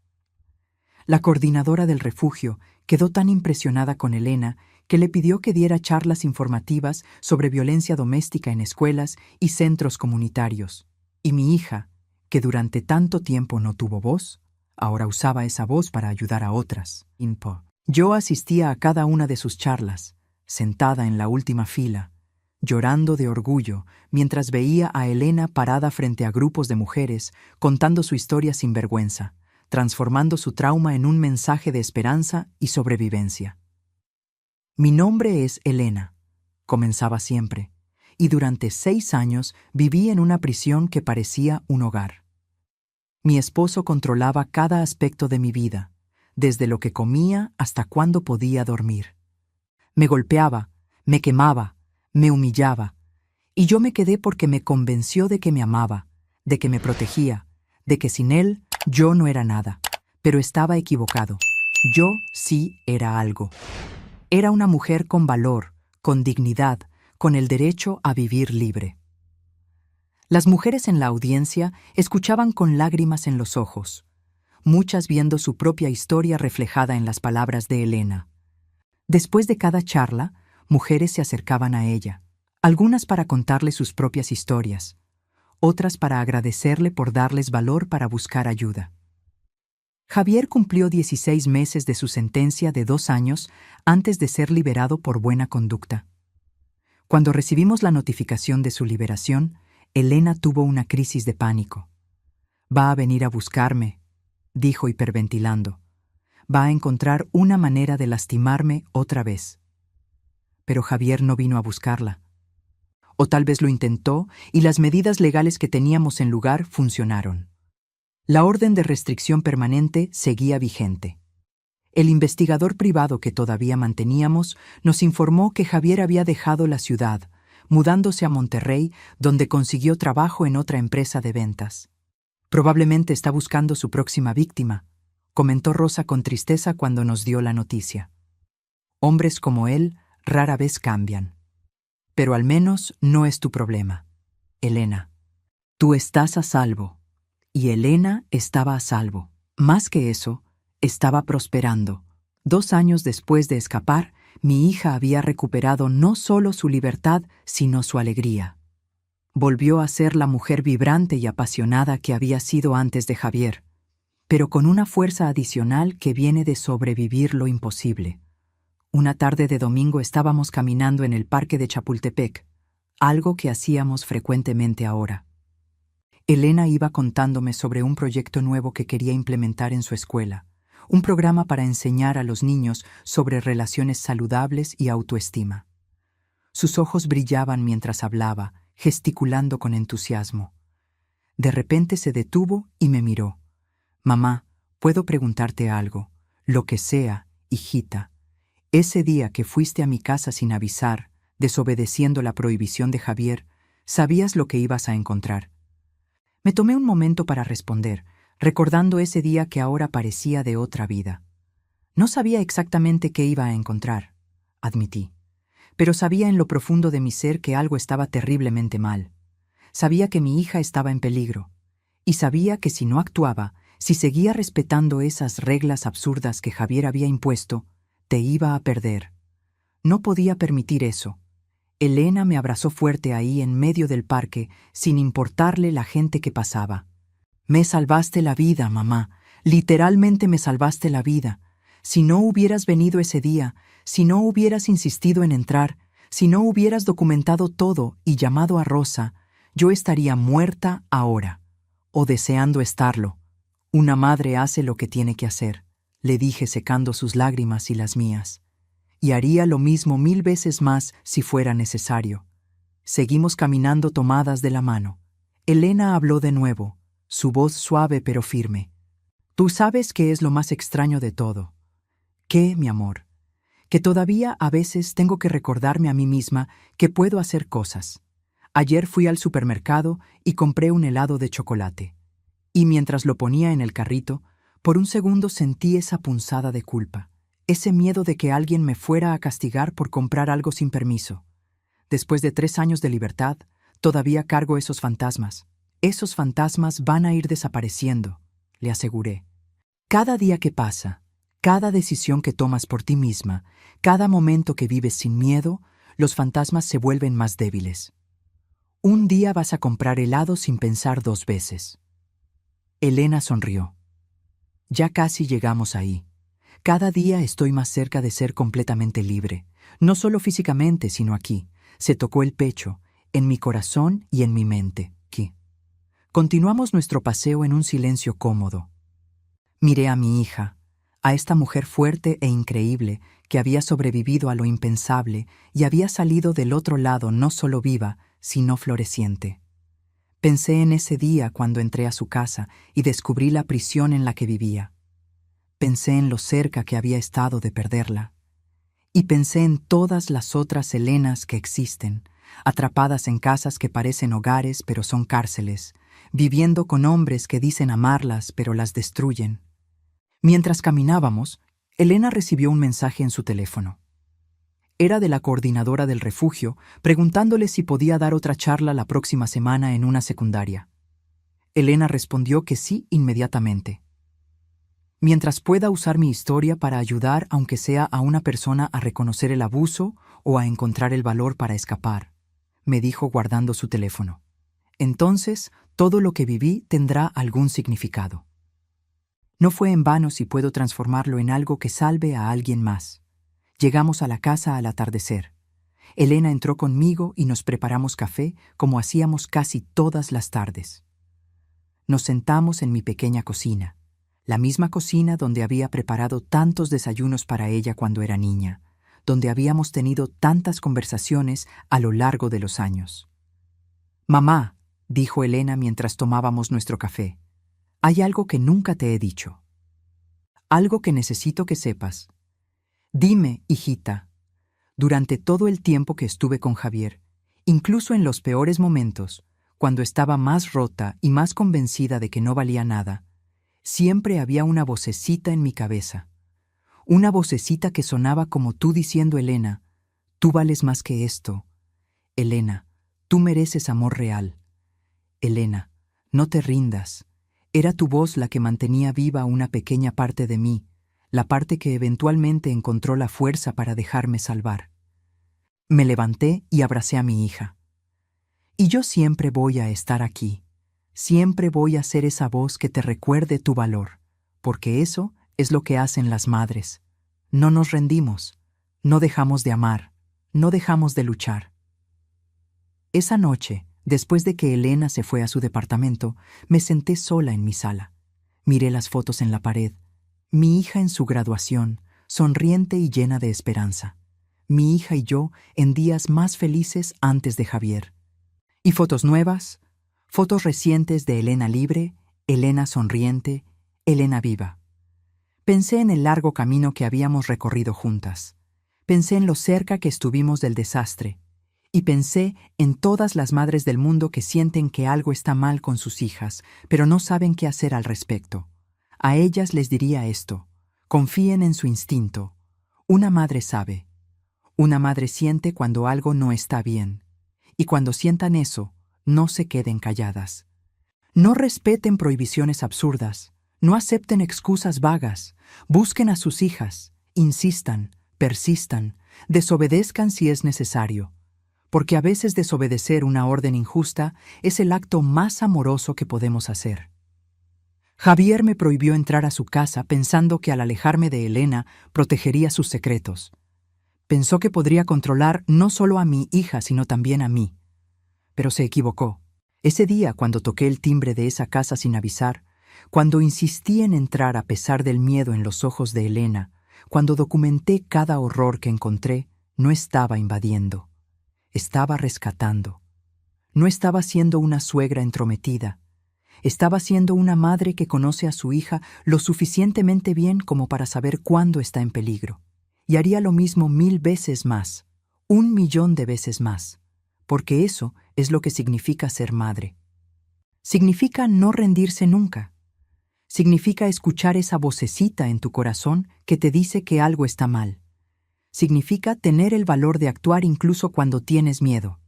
La coordinadora del refugio quedó tan impresionada con Elena que le pidió que diera charlas informativas sobre violencia doméstica en escuelas y centros comunitarios. Y mi hija, que durante tanto tiempo no tuvo voz, ahora usaba esa voz para ayudar a otras. Yo asistía a cada una de sus charlas, sentada en la última fila, llorando de orgullo mientras veía a Elena parada frente a grupos de mujeres contando su historia sin vergüenza, transformando su trauma en un mensaje de esperanza y sobrevivencia. «Mi nombre es Elena», comenzaba siempre, «y durante 6 años viví en una prisión que parecía un hogar. Mi esposo controlaba cada aspecto de mi vida, desde lo que comía hasta cuándo podía dormir. Me golpeaba, me quemaba, me humillaba, y yo me quedé porque me convenció de que me amaba, de que me protegía, de que sin él yo no era nada, pero estaba equivocado. Yo sí era algo. Era una mujer con valor, con dignidad, con el derecho a vivir libre. Las mujeres en la audiencia escuchaban con lágrimas en los ojos, muchas viendo su propia historia reflejada en las palabras de Elena. Después de cada charla, mujeres se acercaban a ella, algunas para contarle sus propias historias, otras para agradecerle por darles valor para buscar ayuda. Javier cumplió 16 meses de su sentencia de 2 años antes de ser liberado por buena conducta. Cuando recibimos la notificación de su liberación, Elena tuvo una crisis de pánico. «Va a venir a buscarme», dijo hiperventilando. «Va a encontrar una manera de lastimarme otra vez». Pero Javier no vino a buscarla. O tal vez lo intentó y las medidas legales que teníamos en lugar funcionaron. La orden de restricción permanente seguía vigente. El investigador privado que todavía manteníamos nos informó que Javier había dejado la ciudad, mudándose a Monterrey, donde consiguió trabajo en otra empresa de ventas. «Probablemente está buscando su próxima víctima», comentó Rosa con tristeza cuando nos dio la noticia. «Hombres como él rara vez cambian. Pero al menos no es tu problema, Elena. Tú estás a salvo». Y Elena estaba a salvo. Más que eso, estaba prosperando. 2 años después de escapar, mi hija había recuperado no solo su libertad, sino su alegría. Volvió a ser la mujer vibrante y apasionada que había sido antes de Javier, pero con una fuerza adicional que viene de sobrevivir lo imposible. Una tarde de domingo estábamos caminando en el parque de Chapultepec, algo que hacíamos frecuentemente ahora. Elena iba contándome sobre un proyecto nuevo que quería implementar en su escuela, un programa para enseñar a los niños sobre relaciones saludables y autoestima. Sus ojos brillaban mientras hablaba, gesticulando con entusiasmo. De repente se detuvo y me miró. «Mamá, ¿puedo preguntarte algo? Lo que sea, hijita. Ese día que fuiste a mi casa sin avisar, desobedeciendo la prohibición de Javier, ¿sabías lo que ibas a encontrar?» Me tomé un momento para responder, recordando ese día que ahora parecía de otra vida. No sabía exactamente qué iba a encontrar, admití, pero sabía en lo profundo de mi ser que algo estaba terriblemente mal. Sabía que mi hija estaba en peligro, y sabía que si no actuaba, si seguía respetando esas reglas absurdas que Javier había impuesto, te iba a perder. No podía permitir eso. Elena me abrazó fuerte ahí en medio del parque, sin importarle la gente que pasaba. «Me salvaste la vida, mamá. Literalmente me salvaste la vida. Si no hubieras venido ese día, si no hubieras insistido en entrar, si no hubieras documentado todo y llamado a Rosa, yo estaría muerta ahora, o deseando estarlo. Una madre hace lo que tiene que hacer», le dije secando sus lágrimas y las mías. «Y haría lo mismo 1000 veces más si fuera necesario». Seguimos caminando tomadas de la mano. Elena habló de nuevo, su voz suave pero firme. «Tú sabes qué es lo más extraño de todo». «¿Qué, mi amor?» «Que todavía a veces tengo que recordarme a mí misma que puedo hacer cosas. Ayer fui al supermercado y compré un helado de chocolate. Y mientras lo ponía en el carrito, por un segundo sentí esa punzada de culpa, ese miedo de que alguien me fuera a castigar por comprar algo sin permiso. Después de 3 años de libertad, todavía cargo esos fantasmas. Esos fantasmas van a ir desapareciendo», le aseguré. «Cada día que pasa, cada decisión que tomas por ti misma, cada momento que vives sin miedo, los fantasmas se vuelven más débiles. Un día vas a comprar helado sin pensar 2 veces». Elena sonrió. «Ya casi llegamos ahí. Cada día estoy más cerca de ser completamente libre, no solo físicamente, sino aquí». Se tocó el pecho, en mi corazón y en mi mente. Continuamos nuestro paseo en un silencio cómodo. Miré a mi hija, a esta mujer fuerte e increíble que había sobrevivido a lo impensable y había salido del otro lado no solo viva, sino floreciente. Pensé en ese día cuando entré a su casa y descubrí la prisión en la que vivía. Pensé en lo cerca que había estado de perderla. Y pensé en todas las otras Elenas que existen, atrapadas en casas que parecen hogares pero son cárceles, viviendo con hombres que dicen amarlas pero las destruyen. Mientras caminábamos, Elena recibió un mensaje en su teléfono. Era de la coordinadora del refugio, preguntándole si podía dar otra charla la próxima semana en una secundaria. Elena respondió que sí inmediatamente. Mientras pueda usar mi historia para ayudar, aunque sea a una persona a reconocer el abuso o a encontrar el valor para escapar, me dijo guardando su teléfono. Entonces, todo lo que viví tendrá algún significado. No fue en vano si puedo transformarlo en algo que salve a alguien más. Llegamos a la casa al atardecer. Elena entró conmigo y nos preparamos café como hacíamos casi todas las tardes. Nos sentamos en mi pequeña cocina, la misma cocina donde había preparado tantos desayunos para ella cuando era niña, donde habíamos tenido tantas conversaciones a lo largo de los años. «Mamá», dijo Elena mientras tomábamos nuestro café, «hay algo que nunca te he dicho. Algo que necesito que sepas. Dime, hijita, durante todo el tiempo que estuve con Javier, incluso en los peores momentos, cuando estaba más rota y más convencida de que no valía nada, siempre había una vocecita en mi cabeza. Una vocecita que sonaba como tú diciendo, Elena, tú vales más que esto. Elena, tú mereces amor real. Elena, no te rindas. Era tu voz la que mantenía viva una pequeña parte de mí, la parte que eventualmente encontró la fuerza para dejarme salvar. Me levanté y abracé a mi hija. Y yo siempre voy a estar aquí. Siempre voy a ser esa voz que te recuerde tu valor, porque eso es lo que hacen las madres. No nos rendimos, no dejamos de amar, no dejamos de luchar. Esa noche, después de que Elena se fue a su departamento, me senté sola en mi sala. Miré las fotos en la pared. Mi hija en su graduación, sonriente y llena de esperanza. Mi hija y yo en días más felices antes de Javier. Y fotos nuevas, fotos recientes de Elena libre, Elena sonriente, Elena viva. Pensé en el largo camino que habíamos recorrido juntas. Pensé en lo cerca que estuvimos del desastre. Y pensé en todas las madres del mundo que sienten que algo está mal con sus hijas, pero no saben qué hacer al respecto. A ellas les diría esto: confíen en su instinto. Una madre sabe. Una madre siente cuando algo no está bien. Y cuando sientan eso, no se queden calladas. No respeten prohibiciones absurdas. No acepten excusas vagas. Busquen a sus hijas. Insistan, persistan, desobedezcan si es necesario. Porque a veces desobedecer una orden injusta es el acto más amoroso que podemos hacer. Javier me prohibió entrar a su casa pensando que al alejarme de Elena protegería sus secretos. Pensó que podría controlar no solo a mi hija, sino también a mí. Pero se equivocó. Ese día, cuando toqué el timbre de esa casa sin avisar, cuando insistí en entrar a pesar del miedo en los ojos de Elena, cuando documenté cada horror que encontré, no estaba invadiendo. Estaba rescatando. No estaba siendo una suegra entrometida. Estaba siendo una madre que conoce a su hija lo suficientemente bien como para saber cuándo está en peligro. Y haría lo mismo 1000 veces más, 1.000.000 de veces más, porque eso es lo que significa ser madre. Significa no rendirse nunca. Significa escuchar esa vocecita en tu corazón que te dice que algo está mal. Significa tener el valor de actuar incluso cuando tienes miedo.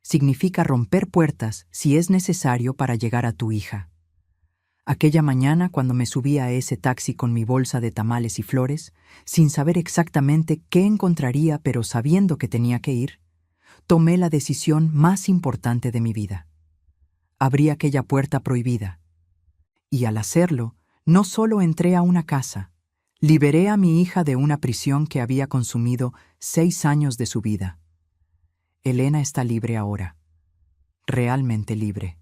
Significa romper puertas si es necesario para llegar a tu hija. Aquella mañana, cuando me subí a ese taxi con mi bolsa de tamales y flores, sin saber exactamente qué encontraría, pero sabiendo que tenía que ir, tomé la decisión más importante de mi vida. Abrí aquella puerta prohibida. Y al hacerlo, no solo entré a una casa, liberé a mi hija de una prisión que había consumido 6 años de su vida. Elena está libre ahora, realmente libre.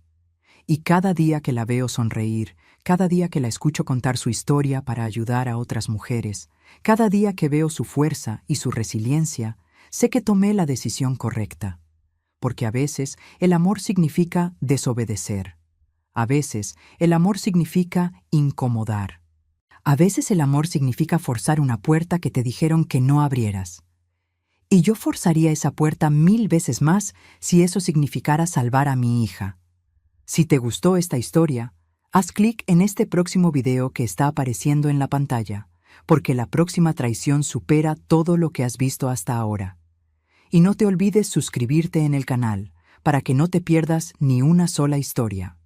Y cada día que la veo sonreír, cada día que la escucho contar su historia para ayudar a otras mujeres, cada día que veo su fuerza y su resiliencia, sé que tomé la decisión correcta. Porque a veces el amor significa desobedecer. A veces el amor significa incomodar. A veces el amor significa forzar una puerta que te dijeron que no abrieras. Y yo forzaría esa puerta 1000 veces más si eso significara salvar a mi hija. Si te gustó esta historia, haz clic en este próximo video que está apareciendo en la pantalla, porque la próxima traición supera todo lo que has visto hasta ahora. Y no te olvides suscribirte en el canal, para que no te pierdas ni una sola historia.